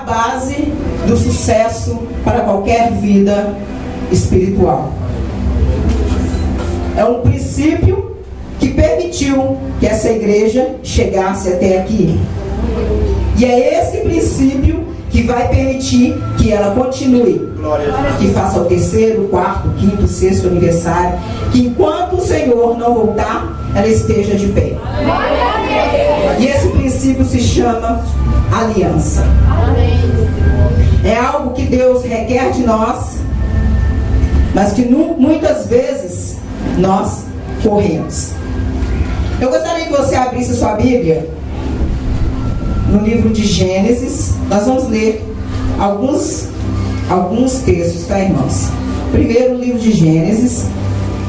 base do sucesso para qualquer vida espiritual. É um princípio que permitiu que essa igreja chegasse até aqui. E é esse princípio que vai permitir que ela continue, que faça o 3º, 4º, 5º, 6º aniversário, que enquanto o Senhor não voltar, ela esteja de pé. E esse princípio se chama aliança. É algo que Deus requer de nós, mas que muitas vezes nós corremos. Eu gostaria que você abrisse sua Bíblia no livro de Gênesis. Nós vamos ler alguns textos, tá, irmãos? Primeiro, o livro de Gênesis,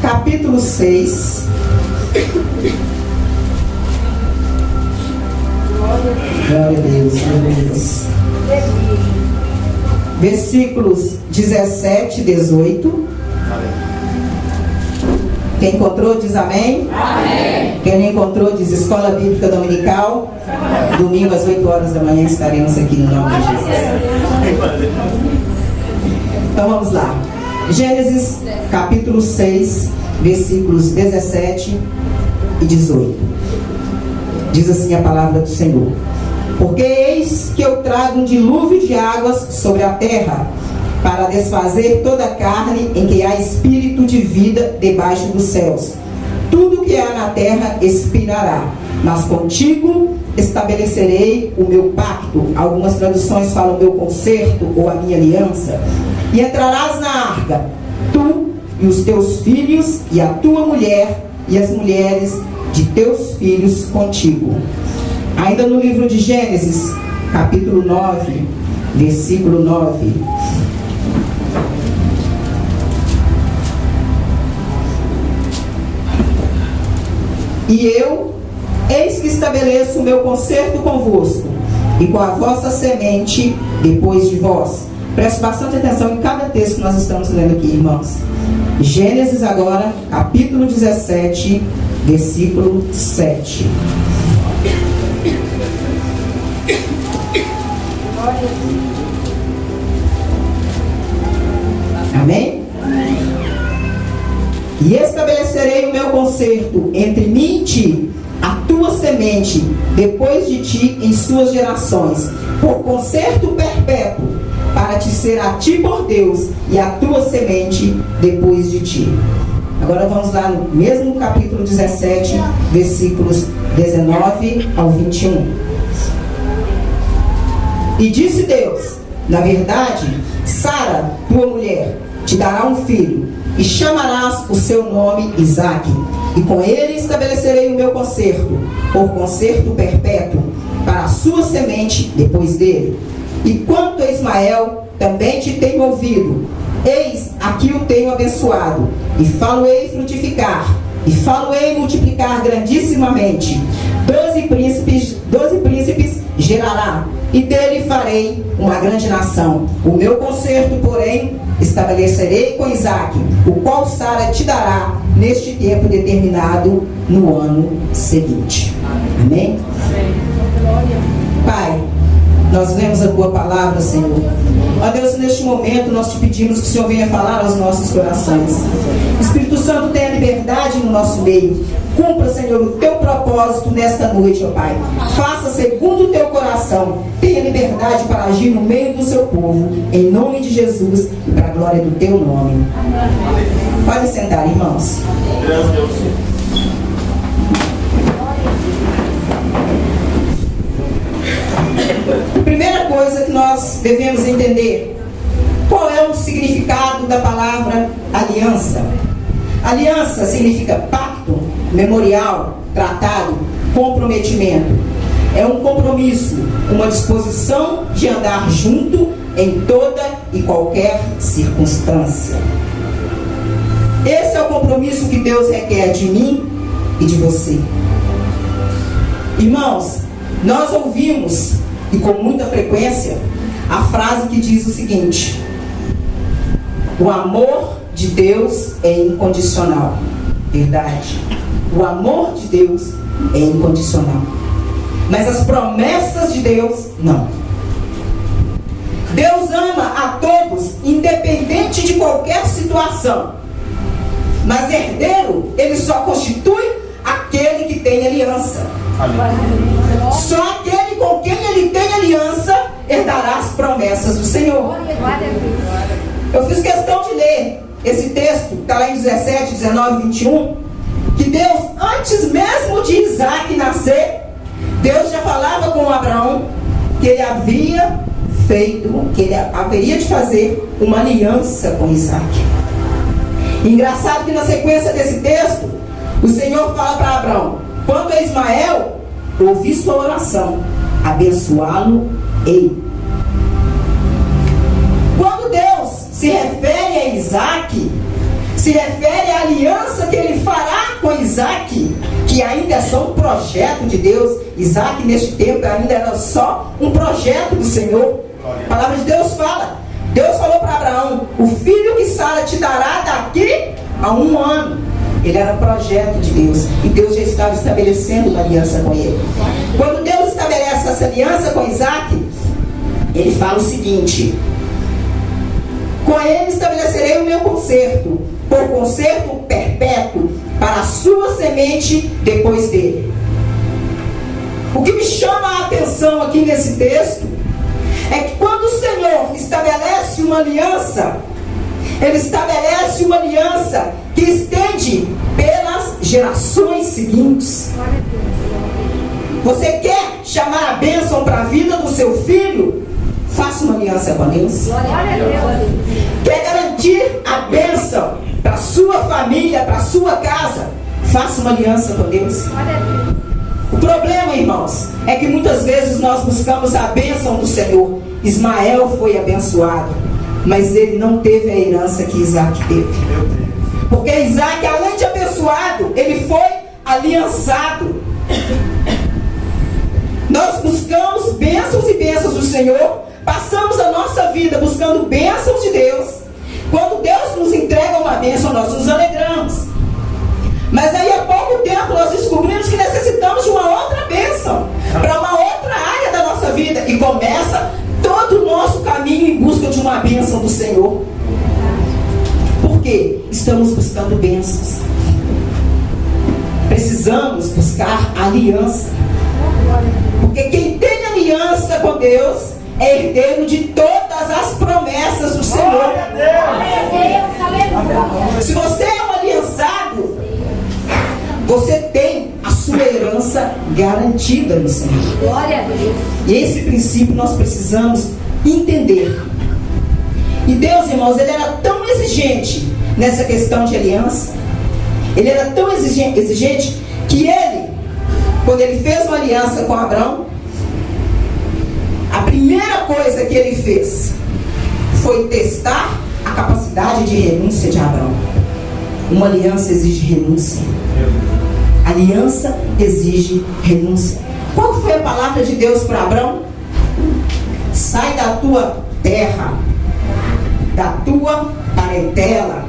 capítulo 6. Glória a Deus, glória a Deus. Versículos 17 e 18. Quem encontrou diz amém. Amém. Quem não encontrou diz Escola Bíblica Dominical. Domingo às 8 horas da manhã estaremos aqui no nome de Jesus. Então vamos lá. Gênesis capítulo 6, versículos 17 e 18. Diz assim a palavra do Senhor: porque eis que eu trago um dilúvio de águas sobre a terra, para desfazer toda a carne em que há espírito de vida debaixo dos céus. Tudo que há na terra expirará, mas contigo estabelecerei o meu pacto. Algumas traduções falam meu concerto ou a minha aliança. E entrarás na arca, tu e os teus filhos, e a tua mulher, e as mulheres de teus filhos contigo. Ainda no livro de Gênesis, capítulo 9, versículo 9. E eu, eis que estabeleço o meu concerto convosco, e com a vossa semente depois de vós. Preste bastante atenção em cada texto que nós estamos lendo aqui, irmãos. Gênesis agora, capítulo 17, versículo 7. Amém? E estabelecerei o meu concerto entre mim e ti, a tua semente depois de ti em suas gerações, por concerto perpétuo, para te ser a ti por Deus e a tua semente depois de ti. Agora vamos lá no mesmo capítulo 17, versículos 19 ao 21. E disse Deus: na verdade, Sara, tua mulher, te dará um filho, e chamarás o seu nome Isaque, e com ele estabelecerei o meu concerto, por concerto perpétuo, para a sua semente depois dele. E quanto a Ismael, também te tenho ouvido, eis, aqui o tenho abençoado, e falo-ei frutificar, e falo-ei multiplicar grandissimamente. 12 príncipes gerará, e dele farei uma grande nação. O meu concerto, porém, estabelecerei com Isaque, o qual Sara te dará neste tempo determinado no ano seguinte. Amém? Pai, nós lemos a tua palavra, Senhor. Ó Deus, neste momento nós te pedimos que o Senhor venha falar aos nossos corações. Espírito Santo, tenha liberdade no nosso meio. Cumpra, Senhor, o teu propósito nesta noite, ó Pai. Faça segundo o teu coração. Tenha liberdade para agir no meio do seu povo, em nome de Jesus e para a glória do teu nome. Pode sentar, irmãos. Primeira coisa que nós devemos entender: qual é o significado da palavra aliança? Aliança significa pacto, memorial, tratado, comprometimento. É um compromisso, uma disposição de andar junto em toda e qualquer circunstância. Esse é o compromisso que Deus requer de mim e de você. Irmãos, nós ouvimos, e com muita frequência, a frase que diz o seguinte: o amor de Deus é incondicional. Verdade. O amor de Deus é incondicional. Mas as promessas de Deus, não. qualquer situação. Mas herdeiro, ele só constitui aquele que tem aliança. Só aquele com quem ele tem aliança herdará as promessas do Senhor. Eu fiz questão de ler esse texto, está lá em 17, 19, 21, que Deus, antes mesmo de Isaac nascer, Deus já falava com Abraão que ele havia feito, que ele haveria de fazer uma aliança com Isaac. Engraçado que na sequência desse texto, o Senhor fala para Abraão: quanto a Ismael, ouvi sua oração, abençoá-lo-ei. Quando Deus se refere a Isaac, se refere à aliança que ele fará com Isaac, que ainda é só um projeto de Deus. Isaac neste tempo ainda era só um projeto do Senhor. A palavra de Deus fala, Deus falou para Abraão: o filho que Sara te dará daqui a 1 ano. Ele era projeto de Deus, e Deus já estava estabelecendo uma aliança com ele. Quando Deus estabelece essa aliança com Isaac, ele fala o seguinte: com ele estabelecerei o meu concerto, por concerto perpétuo, para a sua semente depois dele. O que me chama a atenção aqui nesse texto é que quando o Senhor estabelece uma aliança, Ele estabelece uma aliança que estende pelas gerações seguintes. Você quer chamar a bênção para a vida do seu filho? Faça uma aliança com Deus. Quer garantir a bênção para a sua família, para a sua casa? Faça uma aliança com Deus. O problema, irmãos, é que muitas vezes nós buscamos a bênção do Senhor. Ismael foi abençoado, mas ele não teve a herança que Isaac teve. Porque Isaac, além de abençoado, ele foi aliançado. Nós buscamos bênçãos e bênçãos do Senhor, passamos a nossa vida buscando bênçãos de Deus. Quando Deus nos entrega uma bênção, nós nos alegramos. Mas aí há pouco tempo nós descobrimos que necessitamos de uma outra bênção, para uma outra área da nossa vida. E começa todo o nosso caminho em busca de uma bênção do Senhor. Por quê? Estamos buscando bênçãos. Precisamos buscar aliança. Porque quem tem aliança com Deus é herdeiro de todas as promessas do Senhor. Se você é um aliançado, você tem a sua herança garantida no Senhor. Glória a Deus. E esse princípio nós precisamos entender. E Deus, irmãos, Ele era tão exigente nessa questão de aliança. Ele era tão exigente que Ele, quando Ele fez uma aliança com Abraão, a primeira coisa que Ele fez foi testar a capacidade de renúncia de Abraão. Uma aliança exige renúncia. Aliança exige renúncia. Qual foi a palavra de Deus para Abraão? Sai da tua terra, da tua parentela,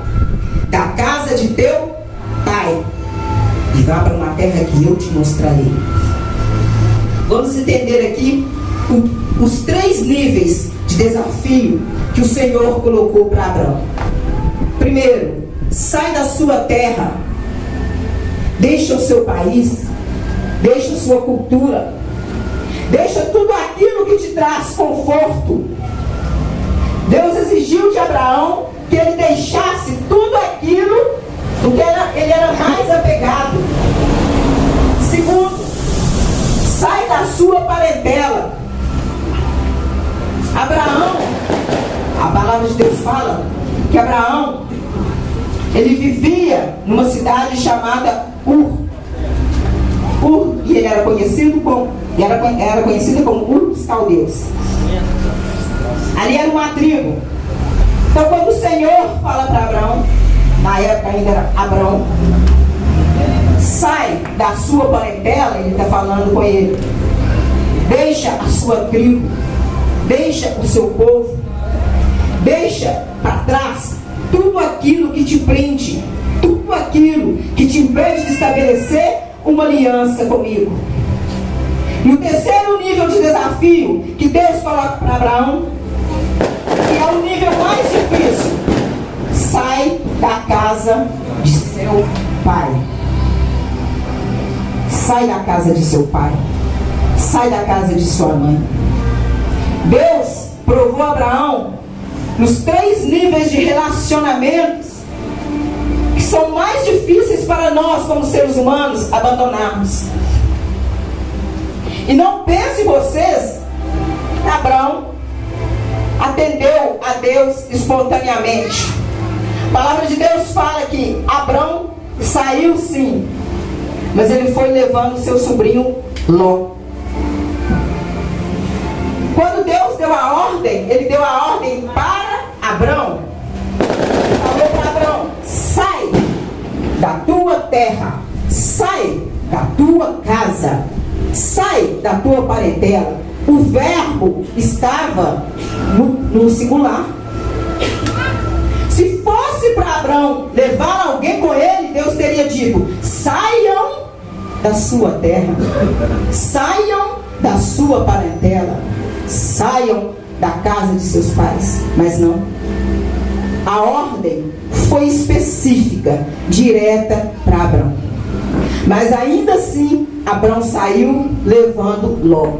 da casa de teu pai, e vá para uma terra que eu te mostrarei. Vamos entender aqui os 3 níveis de desafio que o Senhor colocou para Abraão. Primeiro, sai da sua terra, deixa o seu país, deixa a sua cultura, deixa tudo aquilo que te traz conforto. Deus exigiu de Abraão que ele deixasse tudo aquilo do que ele era mais apegado. Segundo, sai da sua parentela. Abraão, a palavra de Deus fala que Abraão, ele vivia numa cidade chamada Ur, e ele era conhecido como Ur dos Caldeus. Ali era uma tribo. Então quando o Senhor fala para Abraão, na época ainda era Abraão, sai da sua parentela, ele está falando com ele, deixa a sua tribo, deixa o seu povo, deixa para trás tudo aquilo que te prende, tudo aquilo que te impede de estabelecer uma aliança comigo. E o terceiro nível de desafio que Deus coloca para Abraão, que é o nível mais difícil, da casa de seu pai. Sai da casa de seu pai. Sai da casa de sua mãe. Deus provou Abraão nos 3 níveis de relacionamentos que são mais difíceis para nós como seres humanos abandonarmos. E não pense vocês que Abraão atendeu a Deus espontaneamente. A palavra de Deus fala que Abraão saiu sim, mas ele foi levando seu sobrinho Ló. Quando Deus deu a ordem, ele deu a ordem para Abraão. Falou para Abraão: sai da tua terra, sai da tua casa, sai da tua parentela. O verbo estava no singular. Se fosse para Abraão levar alguém com ele, Deus teria dito: saiam da sua terra, saiam da sua parentela, saiam da casa de seus pais. Mas não. A ordem foi específica, direta para Abraão. Mas ainda assim, Abraão saiu levando Ló.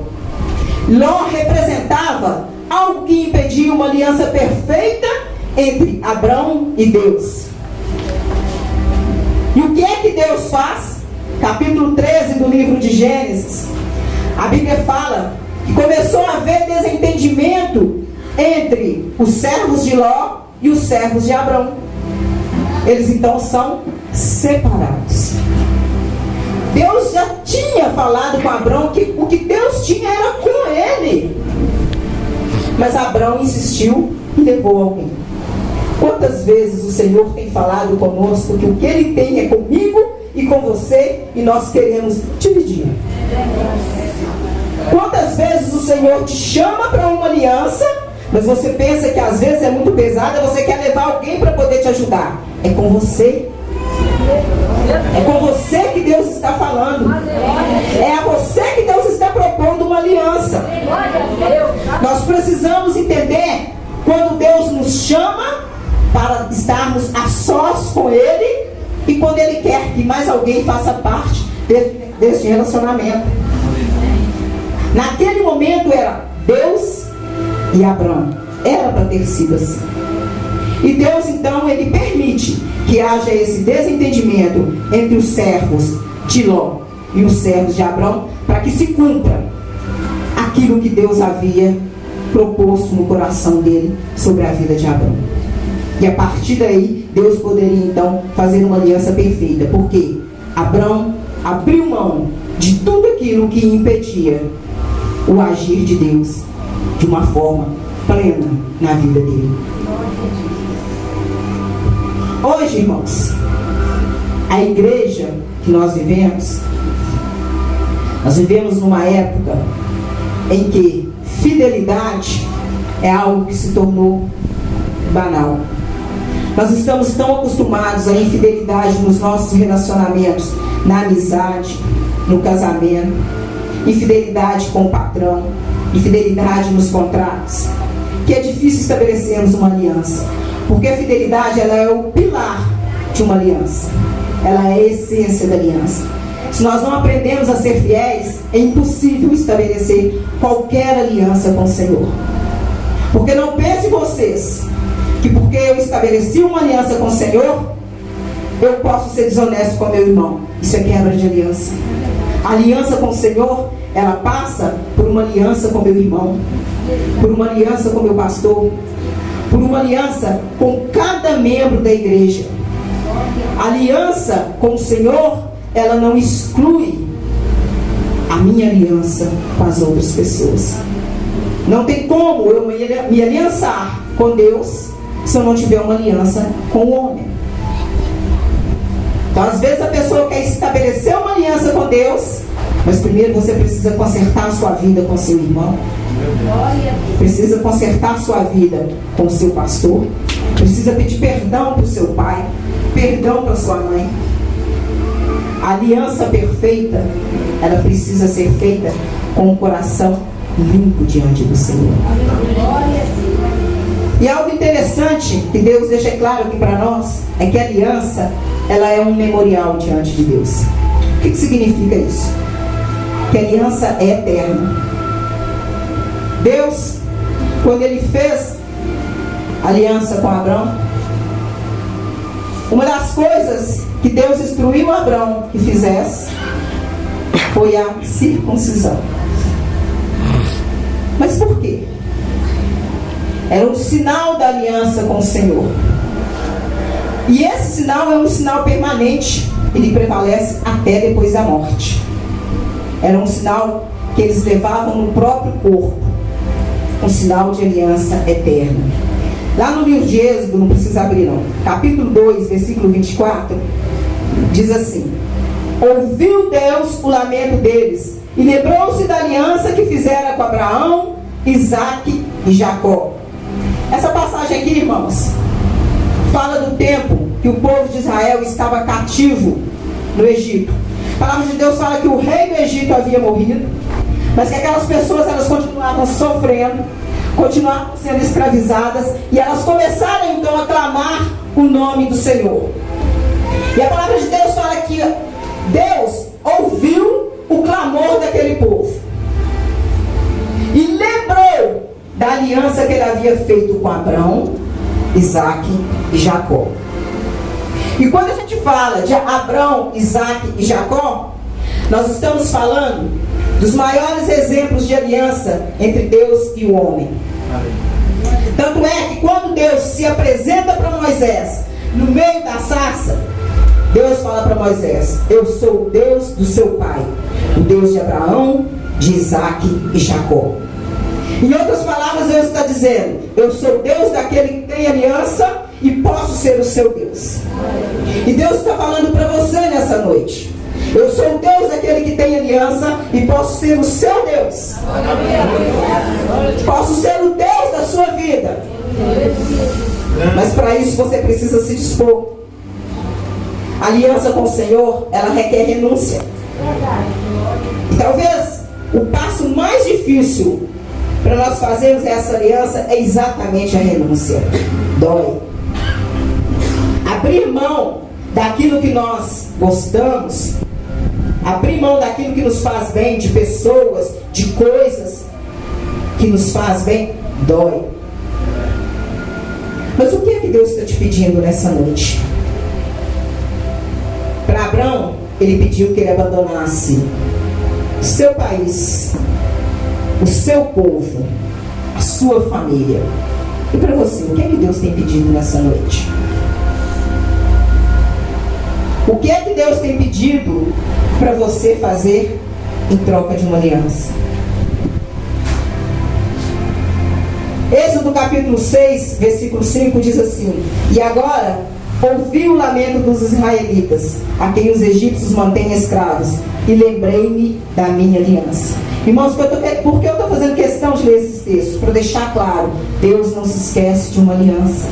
Ló representava algo que impedia uma aliança perfeita entre Abraão e Deus. E o que é que Deus faz? Capítulo 13 do livro de Gênesis, a Bíblia fala que começou a haver desentendimento entre os servos de Ló e os servos de Abraão. Eles então são separados. Deus já tinha falado com Abraão que o que Deus tinha era com ele. Mas Abraão insistiu e levou alguém. Quantas vezes o Senhor tem falado conosco que o que Ele tem é comigo e com você, e nós queremos dividir? Quantas vezes o Senhor te chama para uma aliança, mas você pensa que às vezes é muito pesada, você quer levar alguém para poder te ajudar? É com você. É com você que Deus está falando. É a você que Deus está propondo uma aliança. Nós precisamos entender quando Deus nos chama para estarmos a sós com Ele e quando Ele quer que mais alguém faça parte deste relacionamento. Naquele momento era Deus e Abraão. Era para ter sido assim. E Deus então, Ele permite que haja esse desentendimento entre os servos de Ló e os servos de Abraão, para que se cumpra aquilo que Deus havia proposto no coração dele sobre a vida de Abraão. E a partir daí, Deus poderia então fazer uma aliança perfeita, porque Abraão abriu mão de tudo aquilo que impedia o agir de Deus de uma forma plena na vida dele. Hoje, irmãos, a igreja que nós vivemos numa época em que fidelidade é algo que se tornou banal. Nós estamos tão acostumados à infidelidade nos nossos relacionamentos, na amizade, no casamento, infidelidade com o patrão, infidelidade nos contratos, que é difícil estabelecermos uma aliança. Porque a fidelidade, ela é o pilar de uma aliança. Ela é a essência da aliança. Se nós não aprendemos a ser fiéis, é impossível estabelecer qualquer aliança com o Senhor. Porque não pense vocês que porque eu estabeleci uma aliança com o Senhor, eu posso ser desonesto com meu irmão. Isso é quebra de aliança. A aliança com o Senhor, ela passa por uma aliança com meu irmão, por uma aliança com meu pastor, por uma aliança com cada membro da igreja. A aliança com o Senhor, ela não exclui a minha aliança com as outras pessoas. Não tem como eu me aliançar com Deus se eu não tiver uma aliança com o homem. Então, às vezes a pessoa quer estabelecer uma aliança com Deus, mas primeiro você precisa consertar a sua vida com seu irmão. Precisa consertar a sua vida com o seu pastor. Precisa pedir perdão para o seu pai, perdão para sua mãe. A aliança perfeita, ela precisa ser feita com o coração limpo diante do Senhor. E algo interessante interessante que Deus deixa claro aqui para nós é que a aliança, ela é um memorial diante de Deus. O que significa isso? Que a aliança é eterna. Deus, quando Ele fez aliança com Abraão, uma das coisas que Deus instruiu Abraão que fizesse foi a circuncisão. Mas por quê? Era um sinal da aliança com o Senhor. E esse sinal é um sinal permanente. Ele prevalece até depois da morte. Era um sinal que eles levavam no próprio corpo. Um sinal de aliança eterna. Lá no livro de Êxodo, não precisa abrir não, capítulo 2, versículo 24, diz assim: ouviu Deus o lamento deles e lembrou-se da aliança que fizera com Abraão, Isaque e Jacó. Essa passagem aqui, irmãos, fala do tempo que o povo de Israel estava cativo no Egito. A palavra de Deus fala que o rei do Egito havia morrido, mas que aquelas pessoas, elas continuavam sofrendo, continuavam sendo escravizadas, e elas começaram então a clamar o nome do Senhor. E a palavra de Deus fala que Deus ouviu o clamor daquele povo e lembrou da aliança que Ele havia feito com Abraão, Isaque e Jacó. E quando a gente fala de Abraão, Isaque e Jacó, nós estamos falando dos maiores exemplos de aliança entre Deus e o homem. Tanto é que quando Deus se apresenta para Moisés no meio da sarça, Deus fala para Moisés: eu sou o Deus do seu pai, o Deus de Abraão, de Isaque e Jacó. Em outras palavras, Deus está dizendo: eu sou o Deus daquele que tem aliança e posso ser o seu Deus. E Deus está falando para você nessa noite: eu sou o Deus daquele que tem aliança e posso ser o seu Deus. Posso ser o Deus da sua vida. Mas para isso você precisa se dispor. A aliança com o Senhor, ela requer renúncia. E talvez o passo mais difícil para nós fazermos essa aliança é exatamente a renúncia. Dói. Abrir mão daquilo que nós gostamos, abrir mão daquilo que nos faz bem, de pessoas, de coisas que nos faz bem, dói. Mas o que é que Deus está te pedindo nessa noite? Para Abraão, Ele pediu que ele abandonasse o seu país, o seu povo, a sua família. E para você, o que é que Deus tem pedido nessa noite? O que é que Deus tem pedido para você fazer em troca de uma aliança? Êxodo capítulo 6, versículo 5 diz assim: e agora ouvi o lamento dos israelitas, a quem os egípcios mantêm escravos, e lembrei-me da minha aliança. Irmãos, por que eu estou fazendo questão de ler esses textos? Para deixar claro: Deus não se esquece de uma aliança.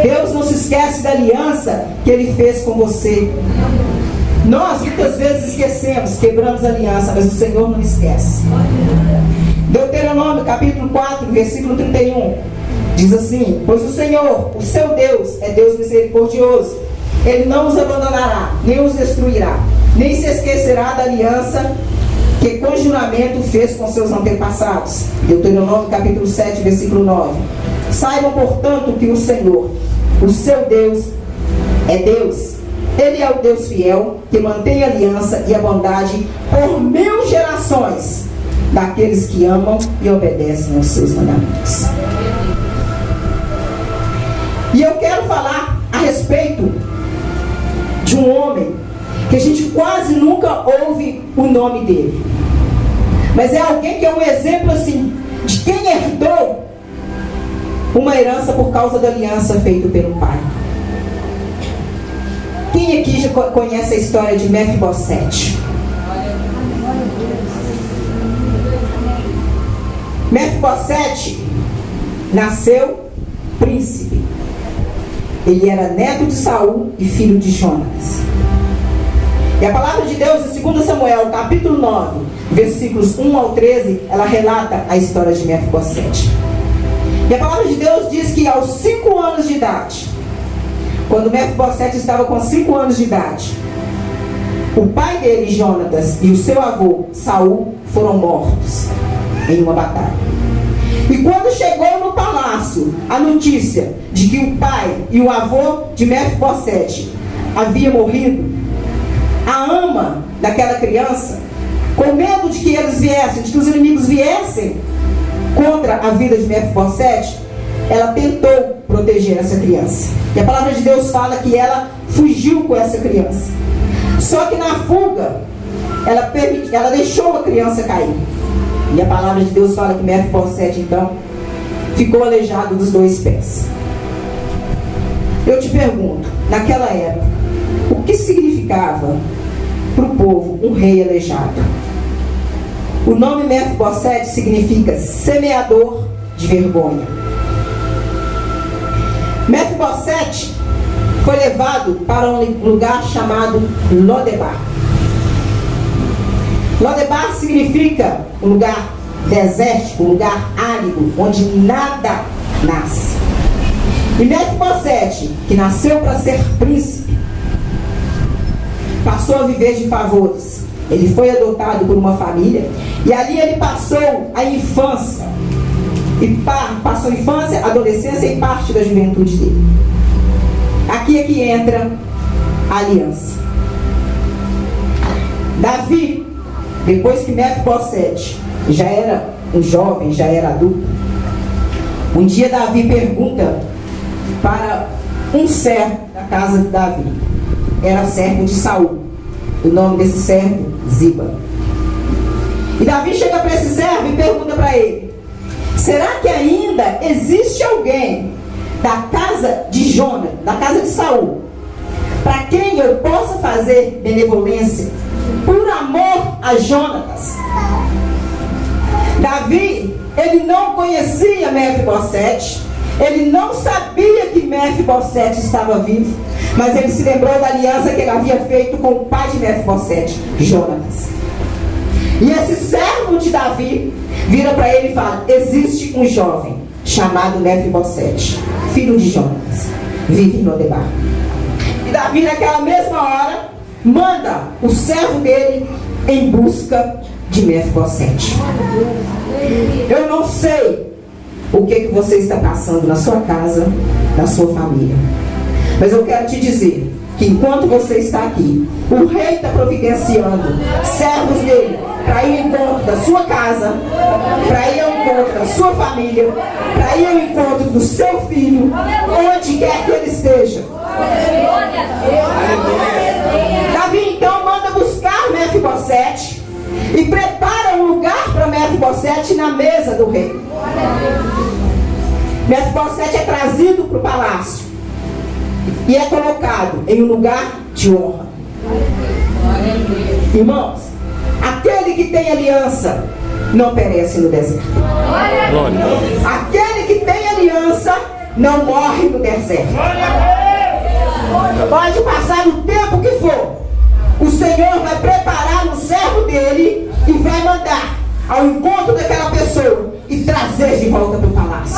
Deus não se esquece da aliança que Ele fez com você. Nós muitas vezes esquecemos, quebramos a aliança, mas o Senhor não esquece. Deuteronômio capítulo 4, versículo 31 diz assim: pois o Senhor, o seu Deus, é Deus misericordioso. Ele não os abandonará, nem os destruirá, nem se esquecerá da aliança que com juramento fez com seus antepassados. Deuteronômio capítulo 7, versículo 9. Saibam, portanto, que o Senhor, o seu Deus, é Deus. Ele é o Deus fiel, que mantém a aliança e a bondade por 1000 gerações daqueles que amam e obedecem aos seus mandamentos. E eu quero falar a respeito de um homem que a gente quase nunca ouve o nome dele, mas é alguém que é um exemplo assim de quem herdou uma herança por causa da aliança feita pelo pai. Quem aqui já conhece a história de Mefibosete? Mefibosete nasceu príncipe. Ele era neto de Saul e filho de Jonas. E a palavra de Deus em 2 Samuel, capítulo 9, versículos 1 ao 13, ela relata a história de Mefibosete. E a palavra de Deus diz que aos 5 anos de idade, quando Mefibosete estava com 5 anos de idade, o pai dele, Jonatas, e o seu avô, Saul, foram mortos em uma batalha. E quando chegou no palácio a notícia de que o pai e o avô de Mefibosete haviam morrido, a ama daquela criança, com medo de que eles viessem, de que os inimigos viessem contra a vida de Mefibosete, ela tentou proteger essa criança. E a palavra de Deus fala que ela fugiu com essa criança. Só que na fuga, ela deixou a criança cair. E a palavra de Deus fala que Mefibosete, então, ficou aleijado dos 2 pés. Eu te pergunto, naquela época, o que significava para o povo um rei aleijado? O nome Mefibosete significa semeador de vergonha. Mefibosete foi levado para um lugar chamado Lodebar. Lodebar significa um lugar desértico, um lugar árido, onde nada nasce. E Mefibosete, que nasceu para ser príncipe, passou a viver de favores. Ele foi adotado por uma família e ali ele passou a infância. E passou a infância, adolescência e parte da juventude dele. Aqui é que entra a aliança. Davi, depois que Mefibosete já era um jovem, já era adulto, um dia Davi pergunta para um servo da casa de Davi. Era servo de Saul. O nome desse servo, Ziba. E Davi chega para esse servo e pergunta para ele: será que ainda existe alguém da casa de Jonas, da casa de Saul, para quem eu possa fazer benevolência por amor a Jonatas? Davi, ele não conhecia Mefibosete, ele não sabia que Mefibosete estava vivo, mas ele se lembrou da aliança que ele havia feito com o pai de Mefibosete, Jonatas. E esse servo de Davi vira para ele e fala: existe um jovem chamado Mefibosete, filho de Jonatas, vive em Lodebar. E Davi, naquela mesma hora, manda o servo dele em busca de Mefibosete. Eu não sei o que você está passando na sua casa, na sua família, mas eu quero te dizer que enquanto você está aqui, o rei está providenciando servos dele para ir ao encontro da sua casa, para ir ao encontro da sua família, para ir ao encontro do seu filho, onde quer que ele esteja. Davi então manda buscar Mefibosete e prepara um lugar para Mefibosete na mesa do rei. Mefibosete é trazido para o palácio e é colocado em um lugar de honra. Irmãos, aquele que tem aliança não perece no deserto. Aquele que tem aliança não morre no deserto. Pode passar o tempo que for, o Senhor vai preparar um servo dele e vai mandar ao encontro daquela pessoa e trazer de volta para o palácio.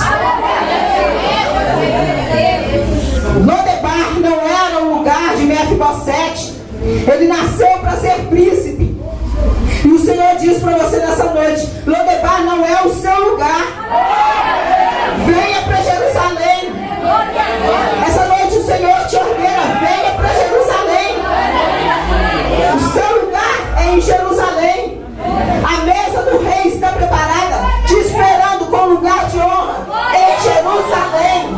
Lodebar não era um lugar de Mefibosete. Ele nasceu para ser príncipe. E o Senhor diz para você nessa noite: Lodebar não é o seu lugar. Venha para Jerusalém. Essa noite o Senhor te ordena: venha para Jerusalém. O seu lugar é em Jerusalém. A mesa do rei está preparada, te esperando com lugar de honra em Jerusalém.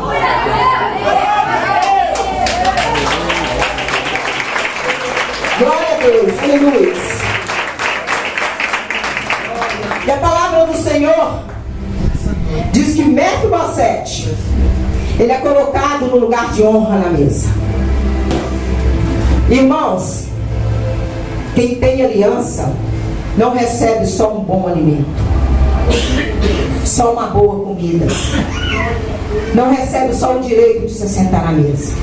Glória a Deus, aleluia. E a palavra do Senhor diz que Mefibosete, ele é colocado no lugar de honra na mesa. Irmãos, quem tem aliança não recebe só um bom alimento, só uma boa comida, não recebe só o direito de se sentar na mesa.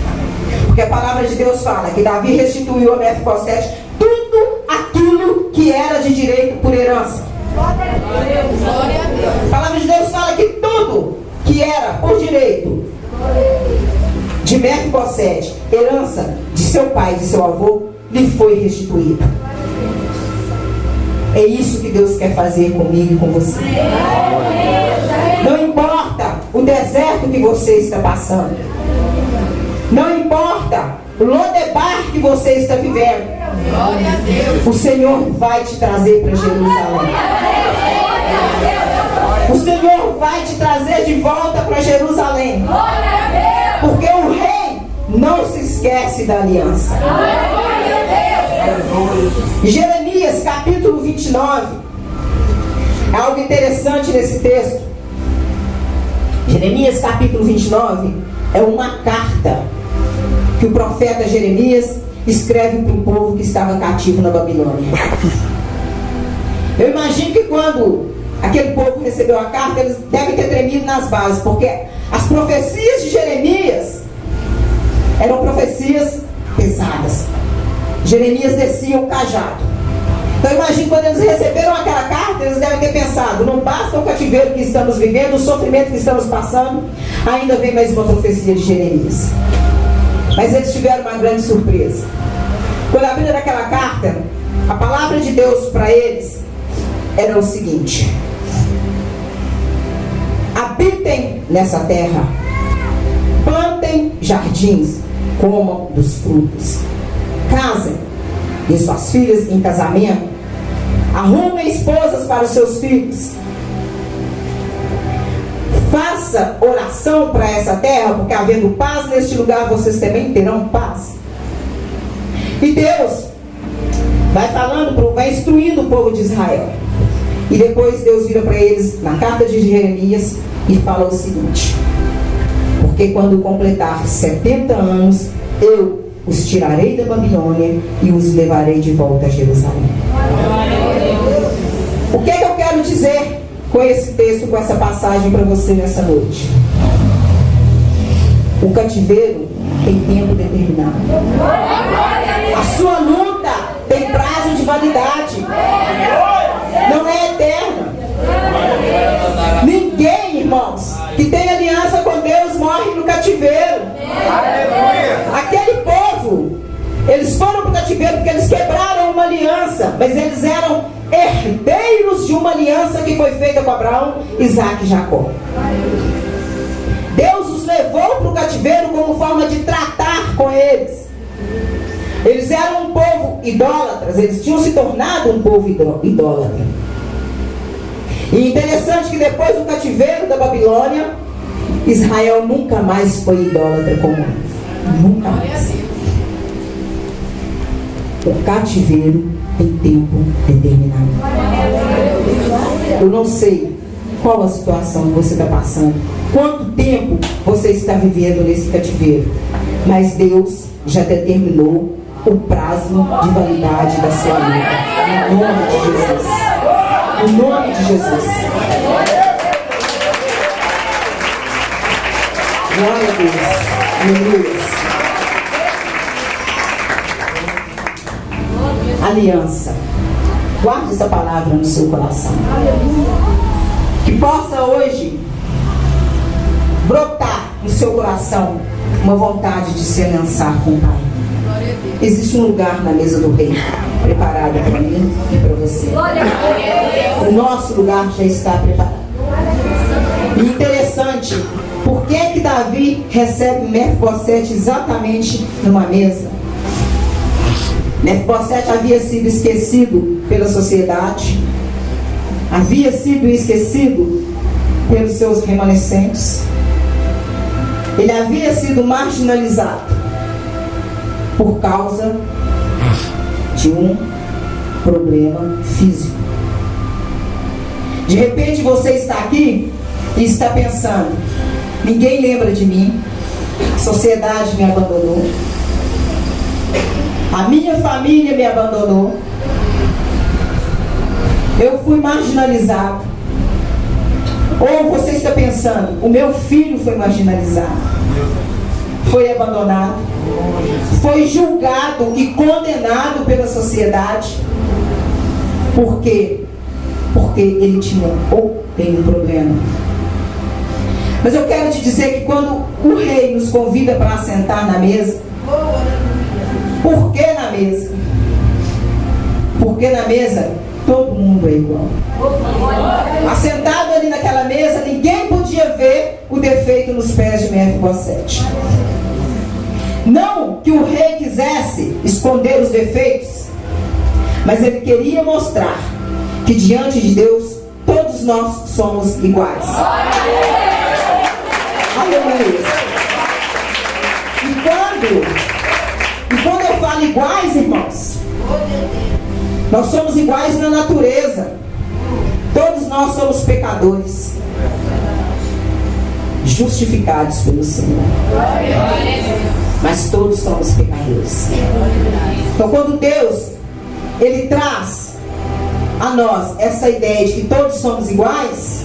Porque a palavra de Deus fala que Davi restituiu a Mefibosete tudo aquilo que era de direito por herança. A palavra de Deus fala que tudo que direito de Mefibosete, herança de seu pai e de seu avô, lhe foi restituído. É isso que Deus quer fazer comigo e com você. Não importa o deserto que você está passando. Não importa o Lodebar que você está vivendo. O Senhor vai te trazer para Jerusalém. O Senhor vai te trazer de volta para Jerusalém. Porque o rei não se esquece da aliança. Jeremias capítulo 29. Algo interessante nesse texto. Jeremias capítulo 29 é uma carta que o profeta Jeremias escreve para o povo que estava cativo na Babilônia. Eu imagino que quando aquele povo recebeu a carta, eles devem ter tremido nas bases, porque as profecias de Jeremias eram profecias pesadas. Jeremias descia o cajado. Então imagine, quando eles receberam aquela carta, eles devem ter pensado: não basta o cativeiro que estamos vivendo, o sofrimento que estamos passando, ainda vem mais uma profecia de Jeremias. Mas eles tiveram uma grande surpresa. Quando abriram aquela carta, a palavra de Deus para eles era o seguinte: habitem nessa terra, plantem jardins, comam dos frutos, casem e suas filhas em casamento, arrumem esposas para os seus filhos, faça oração para essa terra, porque havendo paz neste lugar, vocês também terão paz. E Deus vai falando, vai instruindo o povo de Israel. E depois Deus vira para eles na carta de Jeremias e fala o seguinte: porque quando completar 70 anos, eu os tirarei da Babilônia e os levarei de volta a Jerusalém. O que é que eu quero dizer com esse texto, com essa passagem para você nessa noite? O cativeiro tem tempo determinado. A sua luta tem prazo de validade. Não é eterna. Ninguém, irmãos, que tem aliança com Deus morre no cativeiro. Aquele povo, eles foram para o cativeiro porque eles quebraram uma aliança, mas eles eram herdeiros de uma aliança que foi feita com Abraão, Isaac e Jacó. Deus os levou para o cativeiro como forma de tratar com eles. Eles eram um povo idólatras, eles tinham se tornado um povo idólatra. E interessante que depois do cativeiro da Babilônia, Israel nunca mais foi idólatra como antes. Nunca mais. O cativeiro tem tempo determinado. Eu não sei qual a situação que você está passando, quanto tempo você está vivendo nesse cativeiro, mas Deus já determinou o prazo de validade da sua vida. Em nome de Jesus. Em nome de Jesus. Glória a Deus. Aleluia. Aliança. Guarde essa palavra no seu coração. Que possa hoje brotar no seu coração uma vontade de se aliançar com o Pai. Existe um lugar na mesa do rei preparado para mim e para você. O nosso lugar já está preparado. E interessante, por que Davi recebe Mefibosete exatamente numa mesa? Mefibosete havia sido esquecido pela sociedade, havia sido esquecido pelos seus remanescentes, ele havia sido marginalizado por causa de um problema físico. De repente você está aqui e está pensando: ninguém lembra de mim, a sociedade me abandonou, a minha família me abandonou, eu fui marginalizado. Ou você está pensando: o meu filho foi marginalizado, foi abandonado, foi julgado e condenado pela sociedade. Por quê? Porque ele tinha ou tem um problema. Mas eu quero te dizer que quando o rei nos convida para assentar na mesa, por que na mesa? Porque na mesa todo mundo é igual. Assentado ali naquela mesa, ninguém podia ver o defeito nos pés de Mefibosete. Não que o rei quisesse esconder os defeitos, mas ele queria mostrar que diante de Deus todos nós somos iguais. Aleluia. E quando eu falo iguais, irmãos, nós somos iguais na natureza. Todos nós somos pecadores, justificados pelo Senhor. Mas todos somos pecadores. Então quando Deus, Ele traz a nós essa ideia de que todos somos iguais,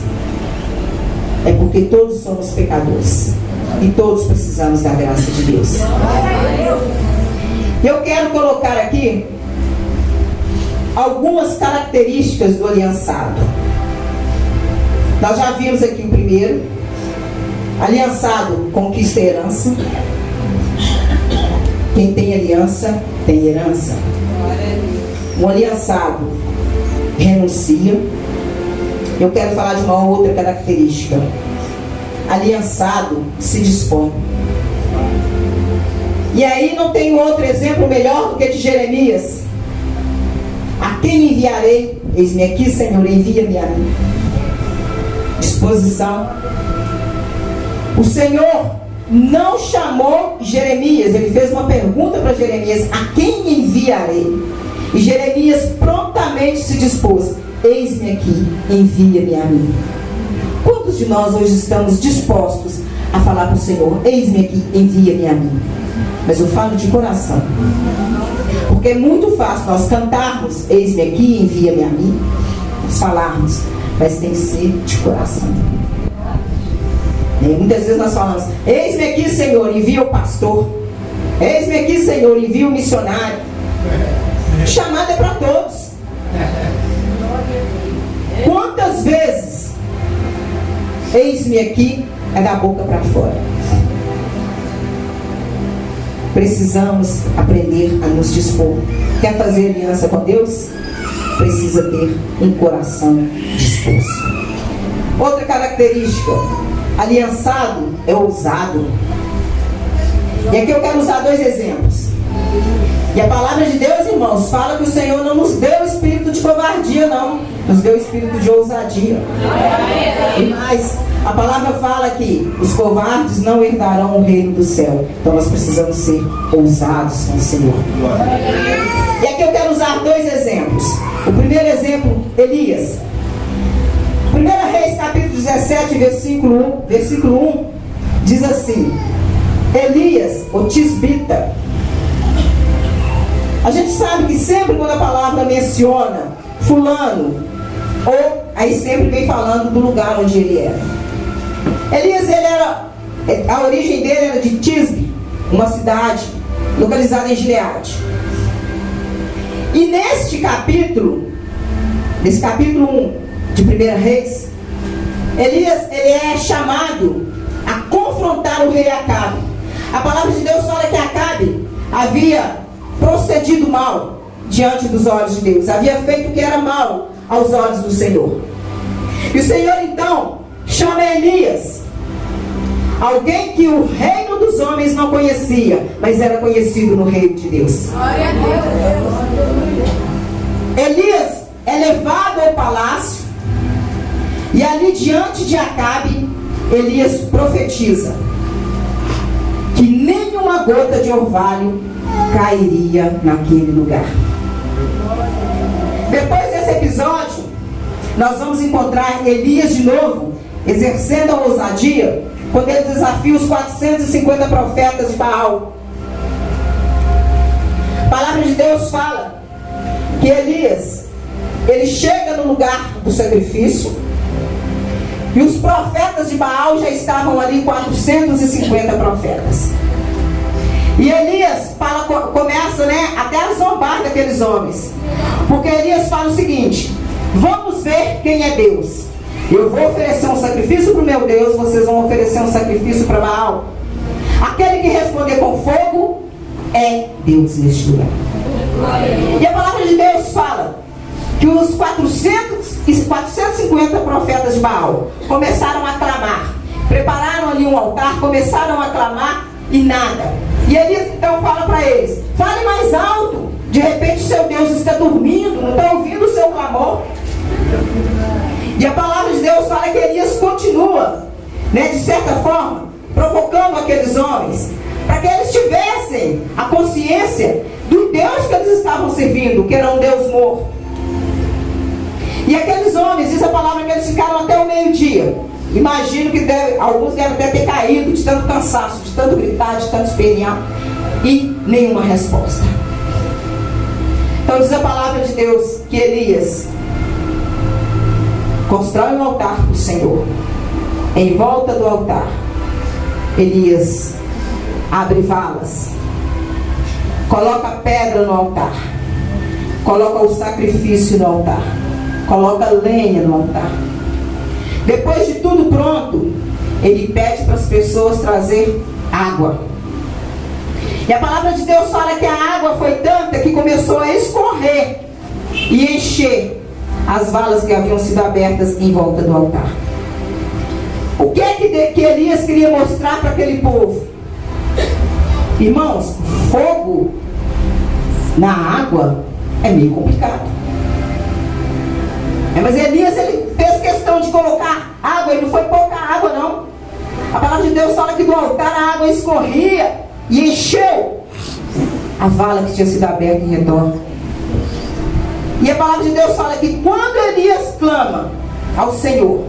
é porque todos somos pecadores e todos precisamos da graça de Deus. Eu quero colocar aqui algumas características do aliançado. Nós já vimos aqui o primeiro: aliançado conquista a herança. Quem tem aliança tem herança. Um aliançado renuncia. Eu quero falar de uma outra característica: aliançado se dispõe. E aí não tem outro exemplo melhor do que de Jeremias: a quem enviarei? Eis-me aqui, Senhor, envia-me a mim. Disposição. O Senhor não chamou Jeremias, ele fez uma pergunta para Jeremias: a quem enviarei? E Jeremias prontamente se dispôs: eis-me aqui, envia-me a mim. Quantos de nós hoje estamos dispostos a falar para o Senhor: eis-me aqui, envia-me a mim? Mas eu falo de coração, porque é muito fácil nós cantarmos eis-me aqui, envia-me a mim, nós falarmos, mas tem que ser de coração. E muitas vezes nós falamos: eis-me aqui, Senhor, envia o pastor. Eis-me aqui, Senhor, envia o missionário. Chamada é para todos. Quantas vezes eis-me aqui é da boca para fora? Precisamos aprender a nos dispor. Quer fazer aliança com Deus? Precisa ter um coração disposto. Outra característica: aliançado é ousado. E aqui eu quero usar dois exemplos. E a palavra de Deus, irmãos, fala que o Senhor não nos deu espírito de covardia, não. Nos deu espírito de ousadia. E mais, a palavra fala que os covardes não herdarão o reino do céu. Então nós precisamos ser ousados com o Senhor. E aqui eu quero usar dois exemplos. O primeiro exemplo, Elias. 1 Reis capítulo 17, versículo 1, diz assim: Elias, o tisbita. A gente sabe que sempre quando a palavra menciona fulano, ou aí sempre vem falando do lugar onde ele era. Elias, a origem dele era de Tisbe, uma cidade localizada em Gileade. E nesse capítulo 1 de 1 Reis, Elias, ele é chamado a confrontar o rei Acabe. A palavra de Deus fala que Acabe havia procedido mal diante dos olhos de Deus, havia feito o que era mal aos olhos do Senhor. E o Senhor então chama Elias, alguém que o reino dos homens não conhecia, mas era conhecido no reino de Deus. Elias é levado ao palácio, e ali diante de Acabe, Elias profetiza que nenhuma gota de orvalho cairia naquele lugar. Depois desse episódio, nós vamos encontrar Elias de novo exercendo a ousadia, quando ele desafia os 450 profetas de Baal. A palavra de Deus fala que Elias, ele chega no lugar do sacrifício, e os profetas de Baal já estavam ali, 450 profetas. E Elias começa, até a zombar daqueles homens. Porque Elias fala o seguinte: vamos ver quem é Deus. Eu vou oferecer um sacrifício para o meu Deus, vocês vão oferecer um sacrifício para Baal. Aquele que responder com fogo é Deus neste lugar. E a palavra de Deus fala que os 450 profetas de Baal começaram a clamar, prepararam ali um altar, começaram a clamar e nada. E Elias então fala para eles: fale mais alto, de repente seu Deus está dormindo, não está ouvindo o seu clamor. E a palavra de Deus fala que Elias continua, de certa forma, provocando aqueles homens, para que eles tivessem a consciência do Deus que eles estavam servindo, que era um Deus morto. E aqueles homens, diz a palavra, que eles ficaram até o meio-dia. Imagino que alguns devem até ter caído de tanto cansaço, de tanto gritar, de tanto espernear, e nenhuma resposta. Então diz a palavra de Deus que Elias constrói um altar para o Senhor. Em volta do altar, Elias abre valas, coloca pedra no altar, coloca o sacrifício no altar, coloca lenha no altar. Depois de tudo pronto, ele pede para as pessoas trazer água. E a palavra de Deus fala que a água foi tanta que começou a escorrer e encher as valas que haviam sido abertas em volta do altar. O que é que Elias queria mostrar para aquele povo? Irmãos, fogo na água é meio complicado. Mas Elias, ele fez questão de colocar água, e não foi pouca água não. A palavra de Deus fala que do altar a água escorria e encheu a vala que tinha sido aberta em redor. E a palavra de Deus fala que quando Elias clama ao Senhor,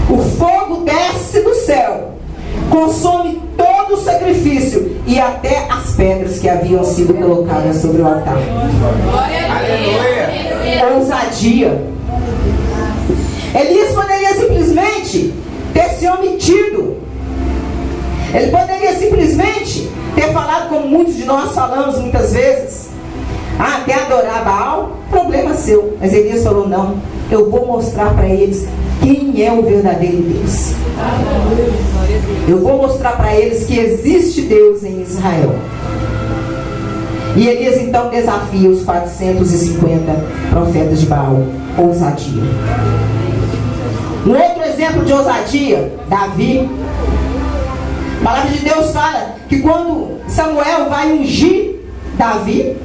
o fogo desce do céu, consome todo o sacrifício e até as pedras que haviam sido colocadas sobre o altar. Aleluia! Ousadia. Elias poderia simplesmente ter se omitido. Ele poderia simplesmente ter falado, como muitos de nós falamos muitas vezes: quer adorar Baal? Problema seu. Mas Elias falou: não, eu vou mostrar para eles quem é o verdadeiro Deus. Eu vou mostrar para eles que existe Deus em Israel. E Elias então desafia os 450 profetas de Baal. Ousadia. Um outro exemplo de ousadia, Davi. A palavra de Deus fala que quando Samuel vai ungir Davi,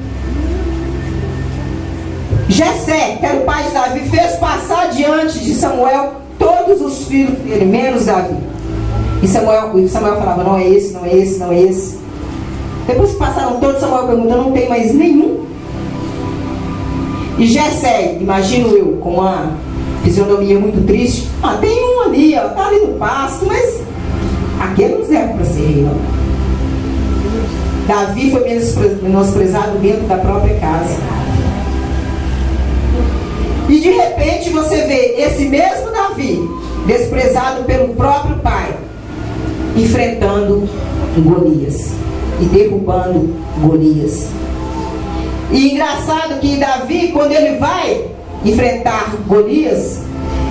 Jessé, que era o pai de Davi, fez passar diante de Samuel todos os filhos dele, menos Davi. E Samuel falava: não é esse, não é esse, não é esse. Depois que passaram todos, Samuel perguntou: não tem mais nenhum? E Jessé, imagino eu, com uma fisionomia muito triste: tem um ali, está ali no pasto, mas aquele não serve para ser rei, não. Davi foi menosprezado dentro da própria casa. E de repente você vê esse mesmo Davi, desprezado pelo próprio pai, enfrentando Golias e derrubando Golias. E engraçado que Davi, quando ele vai enfrentar Golias,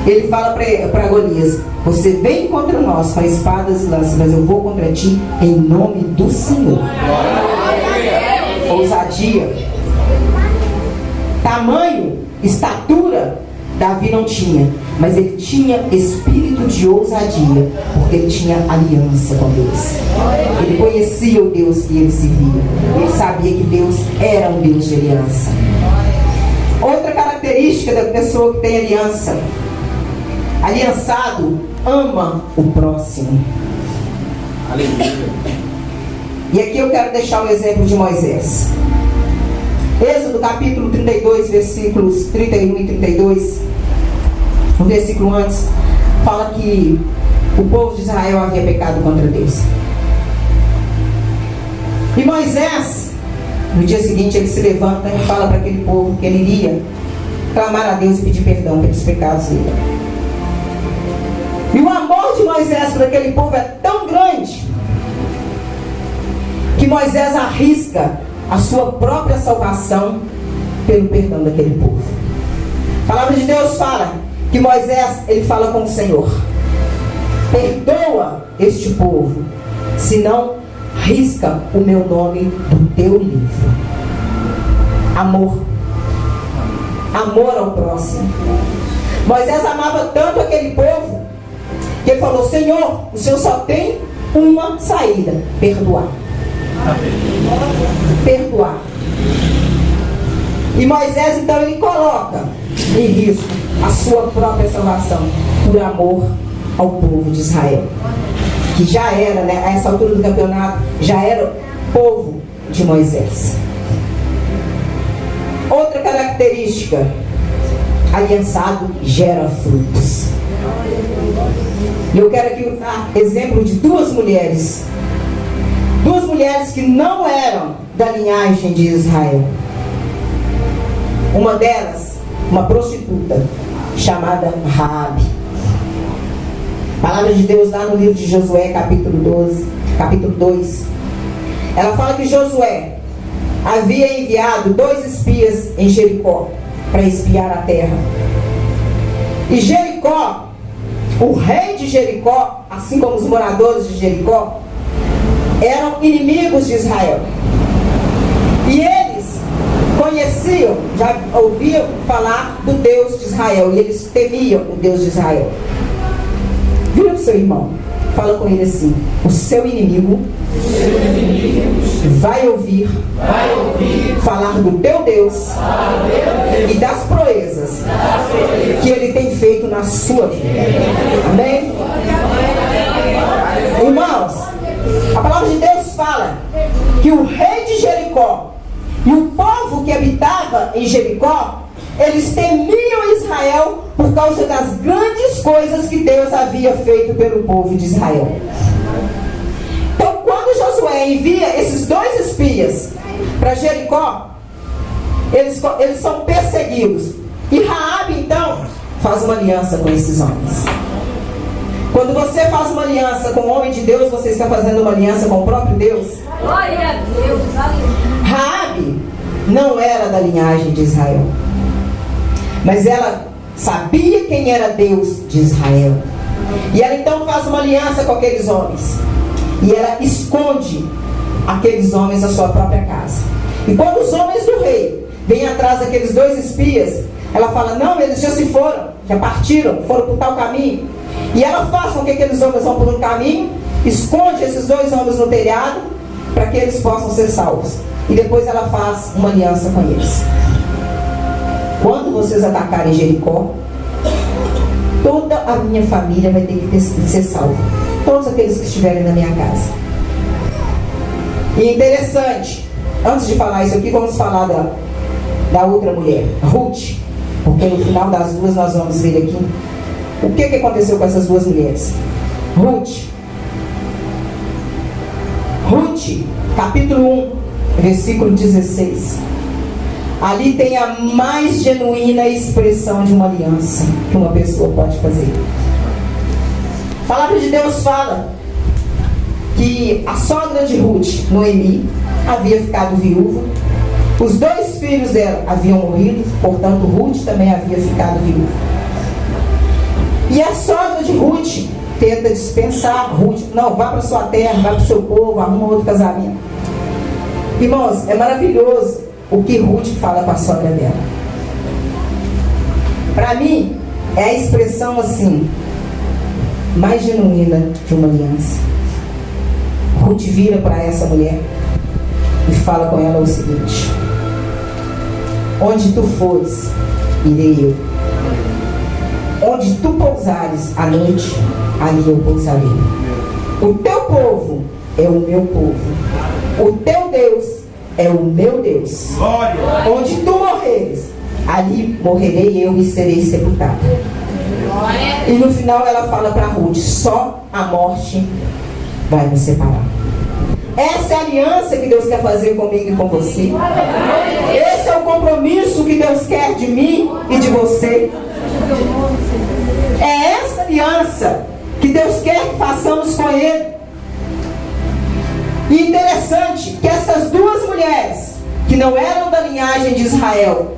ele fala para Golias: você vem contra nós com espadas e lanças, mas eu vou contra ti em nome do Senhor. Ousadia. Tamanho, estatura, Davi não tinha, mas ele tinha espírito de ousadia, porque ele tinha aliança com Deus. Ele conhecia o Deus que ele servia. Ele sabia que Deus era um Deus de aliança. Outra característica da pessoa que tem aliança: aliançado ama o próximo. Aleluia. E aqui eu quero deixar o exemplo de Moisés. Êxodo capítulo 32, versículos 31 e 32. No versículo antes, fala que o povo de Israel havia pecado contra Deus. E Moisés, no dia seguinte, ele se levanta e fala para aquele povo que ele iria clamar a Deus e pedir perdão pelos pecados dele. E o amor de Moisés por aquele povo é tão grande que Moisés arrisca a sua própria salvação pelo perdão daquele povo. A palavra de Deus fala que Moisés, ele fala com o Senhor: perdoa este povo, senão risca o meu nome do teu livro. Amor. Amor ao próximo. Moisés amava tanto aquele povo que ele falou: Senhor, o Senhor só tem uma saída: perdoar. Perdoar. E Moisés, então, ele coloca em risco a sua própria salvação por amor ao povo de Israel, que já era, né, a essa altura do campeonato, já era povo de Moisés. Outra característica: aliançado gera frutos. E eu quero aqui usar exemplo de duas mulheres que não eram da linhagem de Israel. Uma delas, uma prostituta chamada Raabe. A palavra de Deus lá no livro de Josué, capítulo 2, ela fala que Josué havia enviado 2 espias em Jericó para espiar a terra. E Jericó, o rei de Jericó, assim como os moradores de Jericó, eram inimigos de Israel. E eles conheciam, já ouviam falar do Deus de Israel, e eles temiam o Deus de Israel. Vira para o seu irmão, fala com ele assim: o seu inimigo vai ouvir falar do teu Deus e das proezas que ele tem feito na sua vida. Amém? Irmãos, a palavra de Deus fala que o rei de Jericó e o povo que habitava em Jericó, eles temiam Israel por causa das grandes coisas que Deus havia feito pelo povo de Israel. Então, quando Josué envia esses 2 espias para Jericó, eles são perseguidos. E Raabe, então, faz uma aliança com esses homens. Quando você faz uma aliança com o homem de Deus, você está fazendo uma aliança com o próprio Deus. Glória a Deus. Raabe não era da linhagem de Israel, mas ela sabia quem era Deus de Israel. E ela então faz uma aliança com aqueles homens. E ela esconde aqueles homens na sua própria casa. E quando os homens do rei vêm atrás daqueles 2 espias, ela fala: não, eles já se foram, já partiram, foram por tal caminho. E ela faz com que aqueles homens vão por um caminho, esconde esses 2 homens no telhado, para que eles possam ser salvos. E depois ela faz uma aliança com eles. Quando vocês atacarem Jericó, toda a minha família vai ter que ser salva. Todos aqueles que estiverem na minha casa. E interessante, antes de falar isso aqui, vamos falar da outra mulher, Ruth. Porque no final das duas nós vamos ver aqui o que aconteceu com essas 2 mulheres. Ruth, capítulo 1, versículo 16. Ali tem a mais genuína expressão de uma aliança que uma pessoa pode fazer. A palavra de Deus fala que a sogra de Ruth, Noemi, havia ficado viúva. Os 2 filhos dela haviam morrido, portanto Ruth também havia ficado viúva. E a sogra de Ruth tenta dispensar Ruth: não, vá para sua terra, vá para o seu povo, arruma outro casamento. Irmãos, é maravilhoso o que Ruth fala com a sogra dela. Para mim, é a expressão assim mais genuína de uma aliança. Ruth vira para essa mulher e fala com ela o seguinte: onde tu fores, irei eu. Onde tu pousares à noite, ali eu pousarei. O teu povo é o meu povo, o teu Deus é o meu Deus. Onde tu morreres, ali morrerei eu e serei sepultada. E no final ela fala para Ruth: só a morte vai nos separar. Essa é a aliança que Deus quer fazer comigo e com você. Esse é o compromisso que Deus quer de mim e de você. É essa aliança que Deus quer que façamos com Ele. E interessante que essas 2 mulheres que não eram da linhagem de Israel,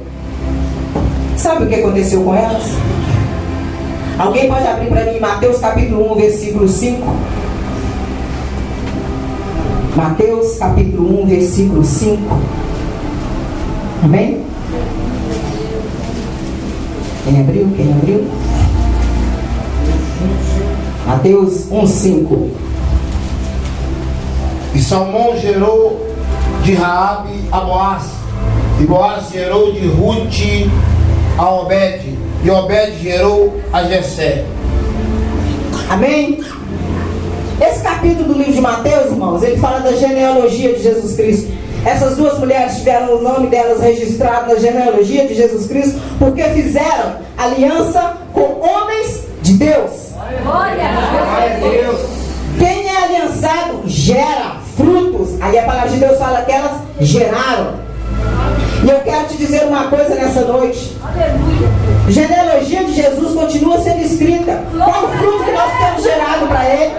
sabe o que aconteceu com elas? Alguém pode abrir para mim Mateus capítulo 1, versículo 5? Mateus capítulo 1, versículo 5. Amém? Quem abriu? Quem abriu? Mateus 1, 5. E Salmão gerou de Raabe a Boaz, e Boaz gerou de Rute a Obed, e Obed gerou a Jessé. Amém? Esse capítulo do livro de Mateus, irmãos, ele fala da genealogia de Jesus Cristo. Essas duas mulheres tiveram o nome delas registrado na genealogia de Jesus Cristo porque fizeram aliança com homens de Deus. Glória a Deus. Quem é aliançado gera frutos. Aí a palavra de Deus fala que elas geraram. E eu quero te dizer uma coisa nessa noite. Aleluia. Genealogia de Jesus continua sendo escrita. Qual o fruto que nós temos gerado para Ele?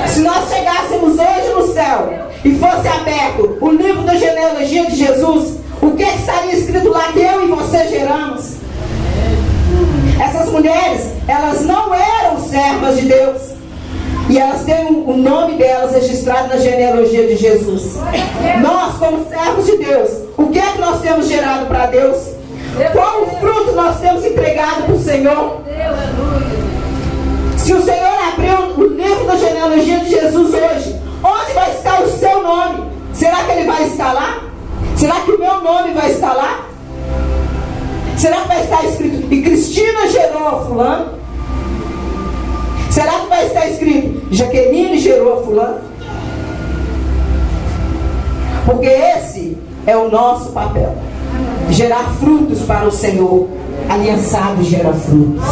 Se nós chegássemos hoje no céu e fosse aberto o livro da genealogia de Jesus, o que estaria escrito lá que eu e você geramos? Essas mulheres, elas não eram servas de Deus. E elas têm o nome delas registrado na genealogia de Jesus. Nós, como servos de Deus, o que é que nós temos gerado para Deus? Qual o fruto nós temos entregado para o Senhor? Se o Senhor abriu o livro da genealogia de Jesus hoje, onde vai estar o seu nome? Será que ele vai estar lá? Será que o meu nome vai estar lá? Será que vai estar escrito, e Cristina gerou a fulano? Será que vai estar escrito, Jaqueline gerou a fulano? Porque esse é o nosso papel. Gerar frutos para o Senhor. Aliançado gera frutos.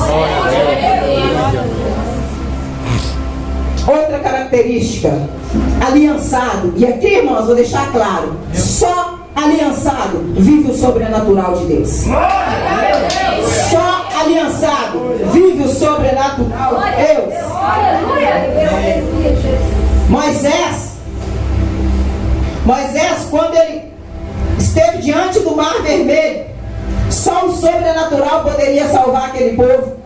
Outra característica, aliançado. E aqui, irmãos, vou deixar claro. Só aliançado vive o sobrenatural de Deus. Só aliançado vive o sobrenatural de Deus. Moisés, quando ele esteve diante do Mar Vermelho, só o sobrenatural poderia salvar aquele povo.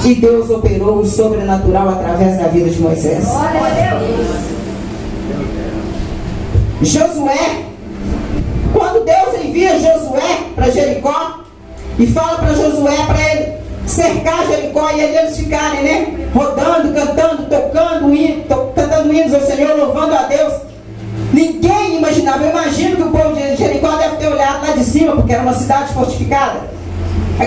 E Deus operou o sobrenatural através da vida de Moisés. Josué, quando Deus envia Josué para Jericó e fala para Josué para ele cercar Jericó e eles ficarem, né, rodando, cantando, cantando hinos ao Senhor, louvando a Deus. Ninguém imaginava. Eu imagino que o povo de Jericó deve ter olhado lá de cima, porque era uma cidade fortificada.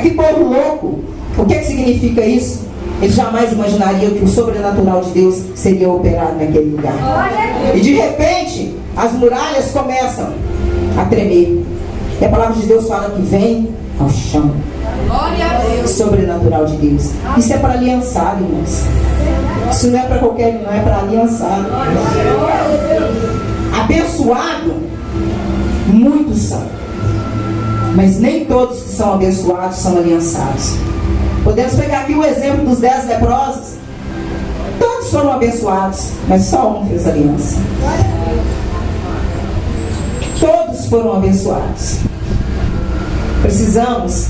Que povo louco. O que significa isso? Eles jamais imaginariam que o sobrenatural de Deus seria operado naquele lugar. E de repente, as muralhas começam a tremer. E a palavra de Deus fala que vem ao chão. Sobrenatural de Deus. Isso é para aliançado, irmãos. Isso não é para qualquer, não é para aliançado. Abençoado, muitos são. Mas nem todos que são abençoados são aliançados. Podemos pegar aqui o exemplo dos 10 leprosos. Todos foram abençoados, mas só um fez aliança. Todos foram abençoados. Precisamos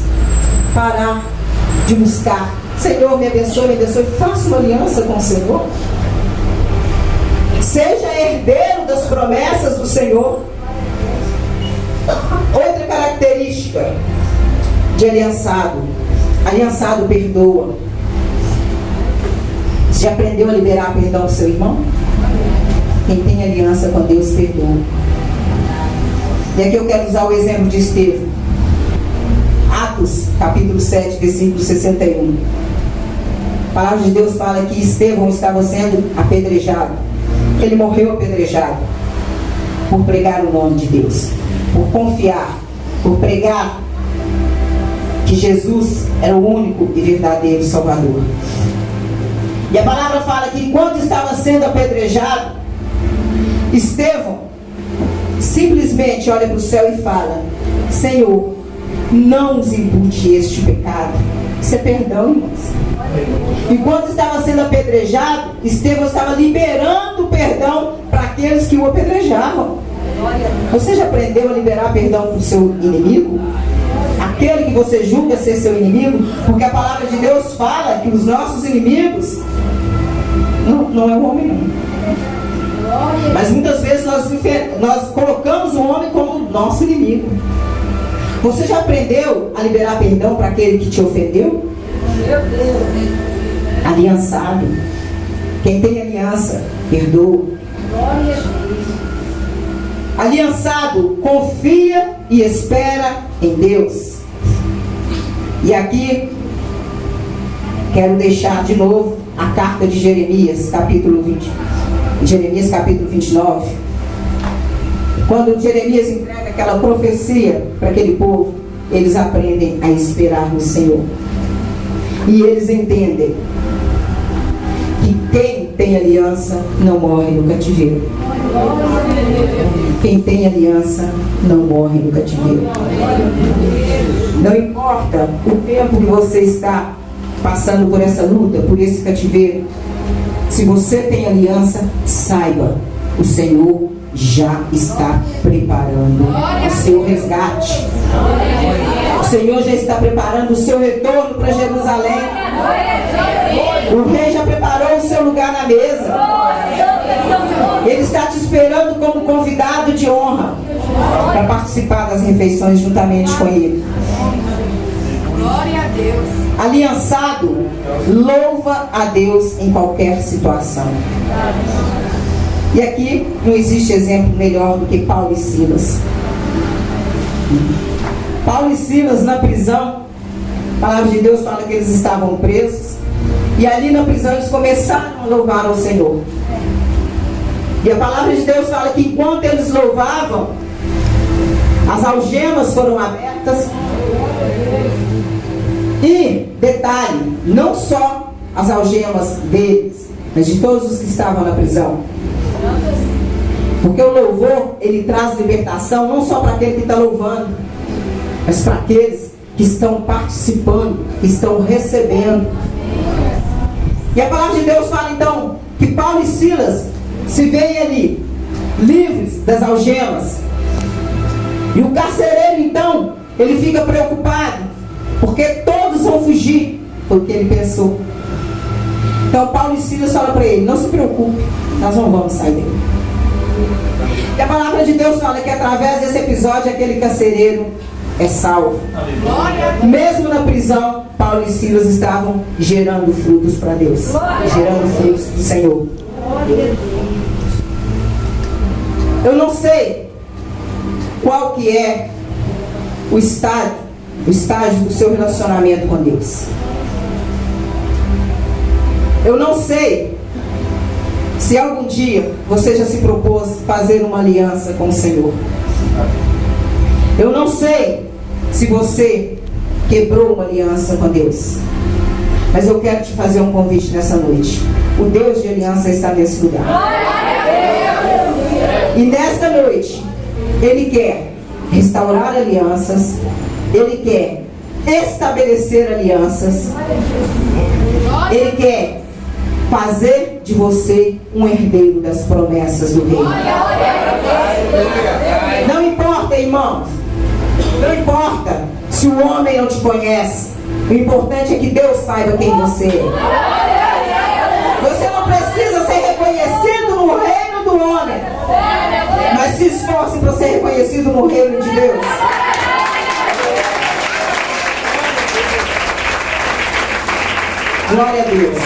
parar de buscar. Senhor, me abençoe, faça uma aliança com o Senhor. Seja herdeiro das promessas do Senhor. Outra característica de aliançado: aliançado perdoa. Você já aprendeu a liberar perdão do seu irmão? Quem tem aliança com Deus perdoa. E aqui eu quero usar o exemplo de Estevão. Atos, capítulo 7, versículo 61. A palavra de Deus fala que Estevão estava sendo apedrejado. Ele morreu apedrejado por pregar o nome de Deus, por confiar, por pregar que Jesus era o único e verdadeiro Salvador. E a palavra fala que enquanto estava sendo apedrejado, Estevão simplesmente olha para o céu e fala: Senhor, não nos impute este pecado. Isso é perdão, irmãos. Enquanto estava sendo apedrejado, Estevão estava liberando perdão para aqueles que o apedrejavam. Você já aprendeu a liberar perdão para o seu inimigo? aquele que você julga ser seu inimigo, porque a palavra de Deus fala que os nossos inimigos não é o homem não. Mas muitas vezes nós colocamos o homem como nosso inimigo. Você já aprendeu a liberar perdão para aquele que te ofendeu? Aliançado. Quem tem aliança, perdoa. Aliançado, confia e espera em Deus. E aqui quero deixar de novo a carta de Jeremias, capítulo 29. Quando Jeremias entrega aquela profecia para aquele povo, eles aprendem a esperar no Senhor. E eles entendem que quem tem aliança não morre no cativeiro. Quem tem aliança não morre no cativeiro. Não importa o tempo que você está passando por essa luta, por esse cativeiro. Se você tem aliança, saiba, o Senhor já está preparando o seu resgate. O Senhor já está preparando o seu retorno para Jerusalém. O rei já preparou o seu lugar na mesa. Ele está te esperando como convidado de honra para participar das refeições juntamente com ele. Glória a Deus. Aliançado, louva a Deus em qualquer situação. E aqui não existe exemplo melhor do que Paulo e Silas. Paulo e Silas na prisão, a palavra de Deus fala que eles estavam presos. E ali na prisão eles começaram a louvar ao Senhor. E a palavra de Deus fala que enquanto eles louvavam, as algemas foram abertas. E, detalhe, não só as algemas deles, mas de todos os que estavam na prisão. Porque o louvor, ele traz libertação não só para aquele que está louvando, mas para aqueles que estão participando, que estão recebendo. E a palavra de Deus fala então que Paulo e Silas se veem ali, livres das algemas. E o carcereiro então, ele fica preocupado, porque todos vão fugir. Foi o que ele pensou. Então Paulo e Silas falam para ele: não se preocupe, nós não vamos sair dele. E a palavra de Deus fala que através desse episódio aquele carcereiro é salvo. Mesmo na prisão, Paulo e Silas estavam gerando frutos para Deus, gerando frutos do Senhor. Eu não sei qual que é o estágio do seu relacionamento com Deus. Eu não sei se algum dia você já se propôs fazer uma aliança com o Senhor. Eu não sei se você quebrou uma aliança com Deus. Mas eu quero te fazer um convite nessa noite. O Deus de aliança está nesse lugar. E nesta noite, Ele quer restaurar alianças. Ele quer estabelecer alianças. Ele quer fazer de você um herdeiro das promessas do reino. Não importa, irmãos. Não importa se o homem não te conhece. O importante é que Deus saiba quem você é. Você não precisa ser reconhecido no reino do homem, mas se esforce para ser reconhecido no reino de Deus. Glória a Deus.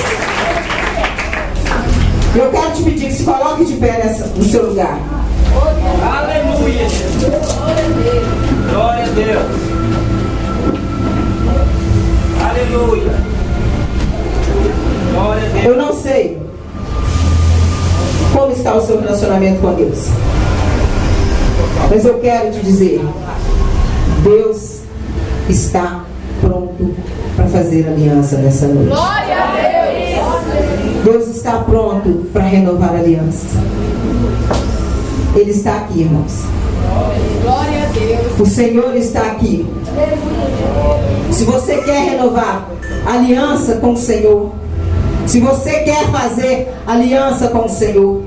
Eu quero te pedir que se coloque de pé no seu lugar. Aleluia. Glória a Deus. Aleluia. Glória a Deus. Eu não sei como está o seu relacionamento com Deus, mas eu quero te dizer: Deus está pronto para fazer aliança nessa noite. Glória a Deus. Deus está pronto para renovar a aliança. Ele está aqui, irmãos. Glória a Deus. O Senhor está aqui. Se você quer renovar aliança com o Senhor, se você quer fazer aliança com o Senhor,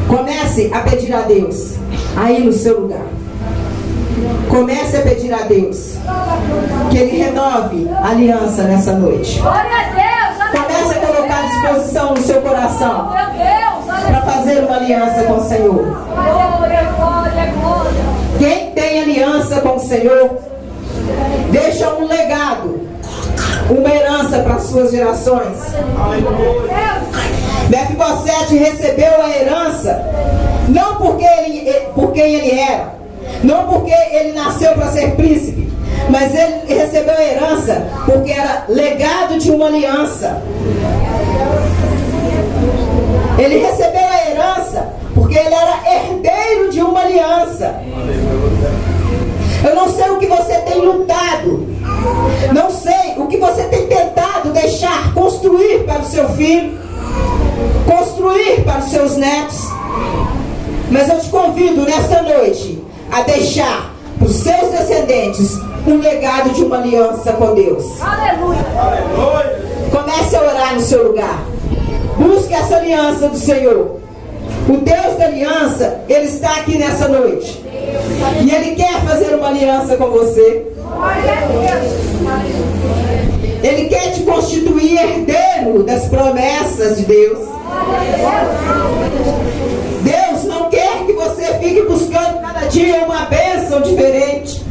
comece a pedir a Deus aí no seu lugar. Comece a pedir a Deus que Ele renove a aliança nessa noite. Glória a Deus. Comece a colocar à disposição no seu coração Meu Deus. para fazer uma aliança com o Senhor. Glória, glória, glória. Quem tem aliança com o Senhor deixa um legado, uma herança para as suas gerações. Mefibosete recebeu a herança não por quem ele era, não porque ele nasceu para ser príncipe, mas ele recebeu a herança porque era legado de uma aliança. Ele recebeu a herança porque ele era herdeiro de uma aliança. Eu não sei o que você tem lutado, não sei o que você tem tentado deixar construir para o seu filho, construir para os seus netos, mas eu te convido nesta noite a deixar para os seus descendentes um legado de uma aliança com Deus. Aleluia. Comece a orar no seu lugar. Busque essa aliança do Senhor. O Deus da aliança, Ele está aqui nessa noite. E Ele quer fazer uma aliança com você. Ele quer te constituir herdeiro das promessas de Deus. Deus não quer que você fique buscando cada dia uma bênção diferente,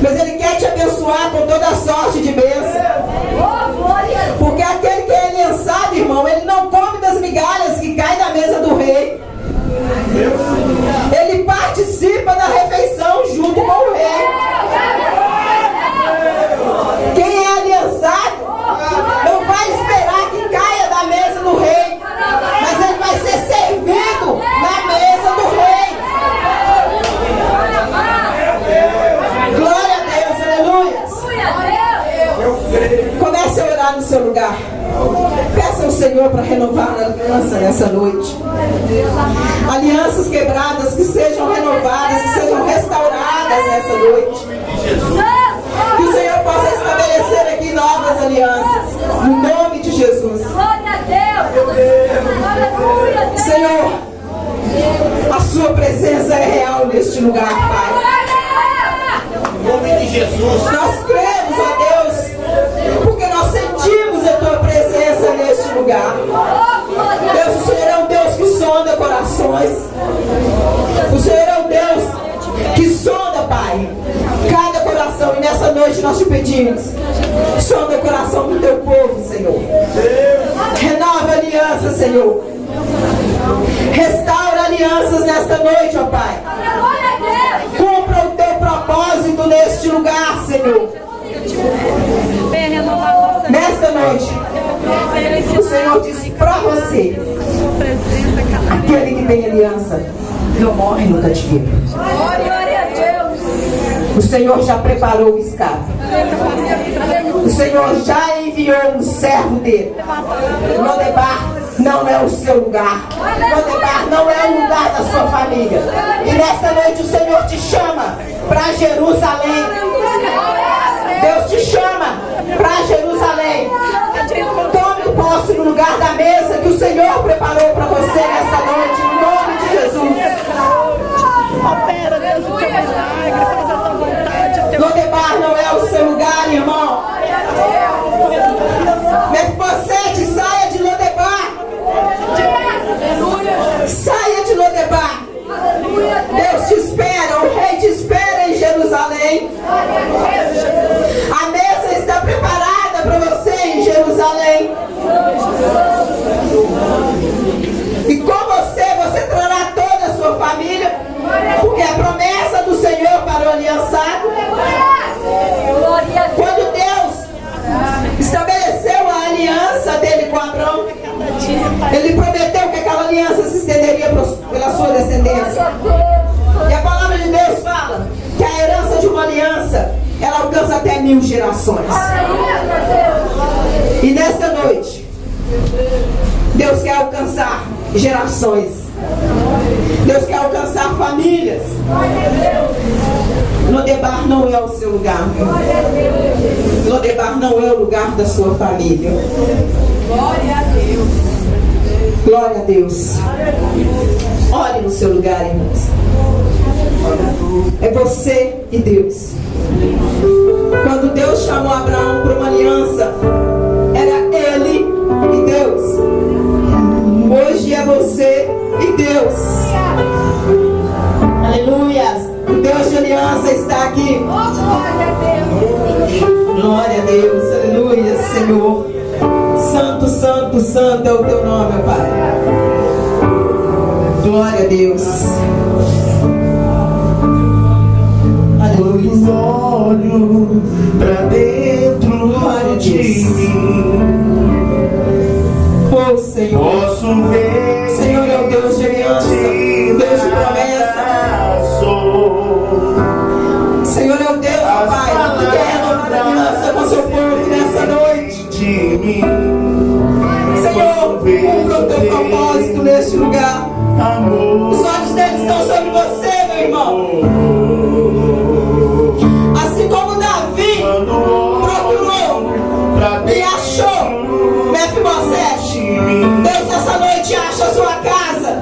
mas Ele quer te abençoar com toda a sorte de bênção. Porque aquele que é aliançado, irmão, ele não come das migalhas que caem da mesa do rei. Ele participa da refeição junto com o rei. Quem é aliançado não vai esperar que caia da mesa do rei, mas ele vai ser servido na mesa do rei. Glória a Deus, aleluia. Comece a orar no seu lugar. Peça ao Senhor para renovar a aliança nessa noite. Alianças quebradas que sejam renovadas, que sejam restauradas nessa noite. Que o Senhor possa estabelecer aqui novas alianças, no nome de Jesus. Glória a Deus. Senhor, a sua presença é real neste lugar, Pai. Em nome de Jesus. Nós cremos, ó Deus, porque nós sentimos a tua presença neste lugar. Deus, o Senhor é um Deus que sonda corações. O Senhor é um Deus que sonda, Pai, cada coração. E nessa noite nós te pedimos, sonda o coração do teu povo, Senhor. Renova a aliança, Senhor. Restaura alianças nesta noite, ó Pai. Cumpra o teu propósito neste lugar, Senhor. Nesta noite, o Senhor disse para você: aquele que tem aliança não morre no cativeiro. Glória a Deus. O Senhor já preparou o escape. O Senhor já enviou um servo dele. Lodebar não é o seu lugar. Lodebar não é o lugar da sua família. E nesta noite o Senhor te chama para Jerusalém. Deus te chama para Jerusalém. Tome posse no lugar da mesa que o Senhor preparou para você nessa noite, em nome de Jesus. Opera, Deus, o teu milagre, faz a tua vontade, o teu... Lodebar não é o seu lugar, irmão. Mefibosete, saia de Lodebar. Saia de Lodebar. Deus te espera, o rei te espera em Jerusalém. A mesa está preparada para você em Jerusalém. E com você trará toda a sua família, porque a promessa do Senhor para o aliançado, quando Deus estabeleceu a aliança dele com Abraão, ele prometeu que aquela aliança se estenderia pela sua descendência. E a palavra de Deus fala que a herança de uma aliança, ela alcança até 1000 gerações. E nesta noite, Deus quer alcançar gerações. Deus quer alcançar famílias. Lodebar não é o seu lugar, meu irmão. Lodebar não é o lugar da sua família. Glória a Deus. Glória a Deus. Ore no seu lugar, irmãos. É você e Deus. Quando Deus chamou Abraão para uma aliança, era ele e Deus. Hoje é você e Deus. Aleluia. O Deus de aliança está aqui. Glória a Deus. Aleluia, Senhor. Santo, santo, santo é o teu nome, Pai. Glória a Deus. Aleluia. Olho pra dentro de mim. Oh, Senhor. Posso ver. Senhor é o Deus de aliança, Deus de promessa. Senhor é o Deus, Pai, que quer renovar a aliança com seu povo nessa noite. Senhor, cumpra o teu propósito neste lugar. Os olhos deles estão sobre você, meu irmão. Assim como Davi procurou e achou Mefibosete, Deus nessa noite acha a sua casa,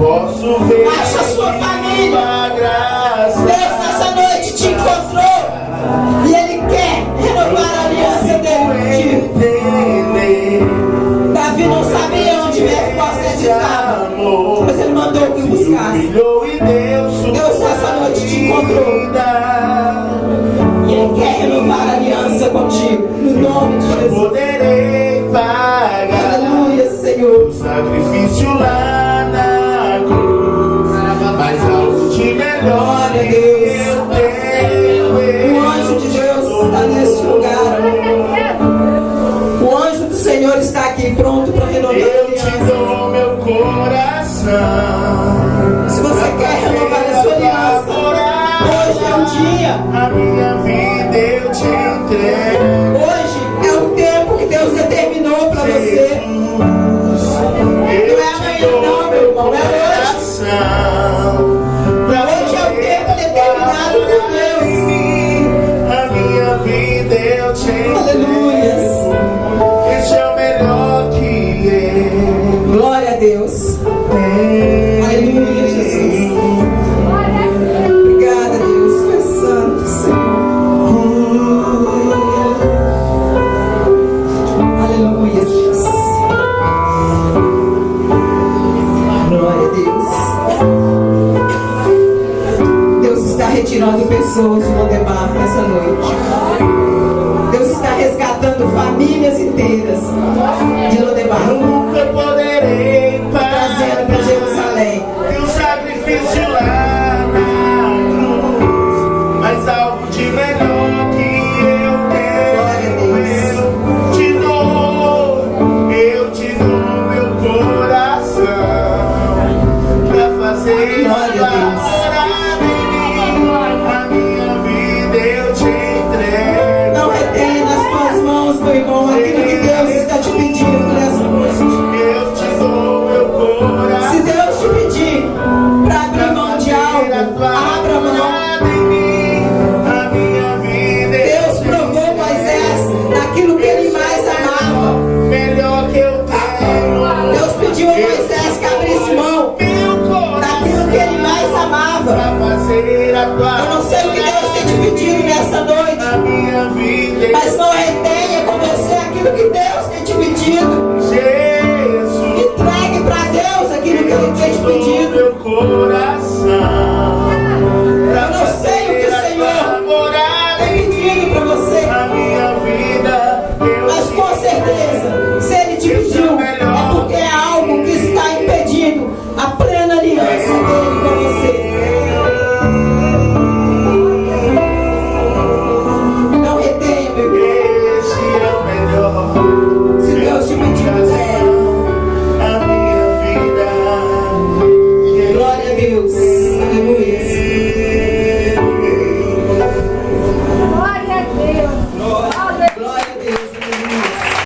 acha a sua família. Deus nessa noite te encontrou e Ele quer renovar a aliança dele contigo. Davi não sabia onde Mefibosete estava, mas Ele mandou que o buscasse. Deus nessa noite te encontrou e Ele quer renovar a aliança contigo, no nome de Jesus. Poderei pagar Aleluia, Senhor. o sacrifício lá na cruz, mas algo de melhor Glória a Deus. eu tenho. O anjo de Deus está neste lugar. O anjo do Senhor está aqui pronto para renovar a Eu te aliança. dou meu coração. Se você quer renovar a sua aliança, hoje é o dia. A minha vida eu te entrego. Hoje é o tempo que Deus determinou para você. Não é amanhã não, meu irmão, é hoje. Hoje é o tempo determinado por Deus. A minha vida eu te entrego. Aleluia. Este é o melhor que eu Glória a Deus. Aleluia, Jesus. Obrigada, Deus. Tu és santo, Senhor. Aleluia, Jesus. Glória a Deus. Deus está retirando pessoas de Lodebar nessa noite. Deus está resgatando famílias inteiras de Lodebar, nunca poderei trazendo para Jerusalém. E o sacrifício lá na cruz, mas algo de melhor que eu Glória a tenho. Eu te dou meu coração pra fazer Glória a Deus. a minha vida eu te entrego. Não retenha nas tuas mãos, meu irmão, aquilo que Deus está te pedindo nessa noite. Eu te dou meu coração. Se Deus te pedir para abrir mão de algo, abra mão. Deus provou Moisés naquilo que ele mais amava. Deus pediu a Moisés que abrisse mão daquilo que ele mais amava. Eu não sei o que Deus tem te pedido nessa noite, mas não retenha com você aquilo que Deus tem te pedido.